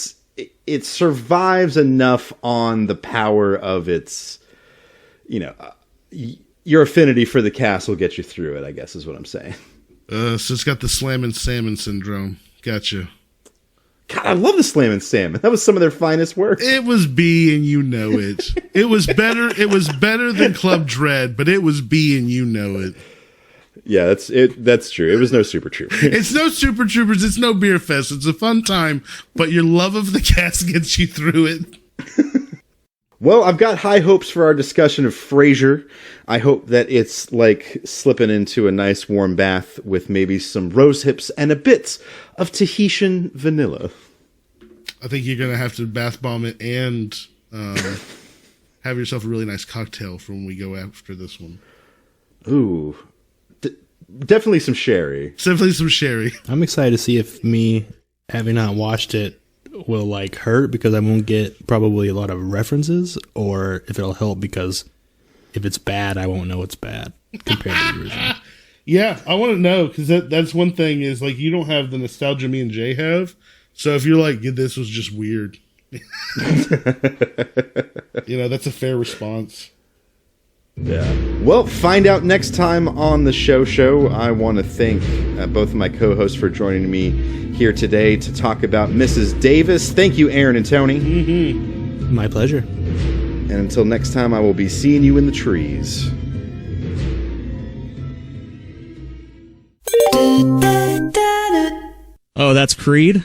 survives enough on the power of its, your affinity for the cast will get you through it, I guess is what I'm saying. So it's got the Slammin' Salmon syndrome. Gotcha. God, I love the Slammin' Salmon. That was some of their finest work. It was B, and you know it. It was better. It was better than Club Dread, but it was B, and you know it. Yeah, that's true. It was no Super Troopers. It's no Super Troopers. It's no Beer Fest. It's a fun time, but your love of the cast gets you through it. Well, I've got high hopes for our discussion of Frasier. I hope that it's like slipping into a nice warm bath with maybe some rose hips and a bit of Tahitian vanilla. I think you're going to have to bath bomb it and have yourself a really nice cocktail for when we go after this one. Ooh, definitely some sherry. Definitely some sherry. I'm excited to see if me having not watched it will like hurt because I won't get probably a lot of references, or if it'll help because if it's bad, I won't know it's bad compared to the original. Yeah, I want to know because that's one thing is like you don't have the nostalgia me and Jay have. So if you're like, this was just weird, That's a fair response. Yeah. Well, find out next time on the show. I want to thank both of my co-hosts for joining me here today to talk about Mrs. Davis. Thank you, Aaron and Tony. Mm-hmm. My pleasure. And until next time, I will be seeing you in the trees. Oh, that's Creed?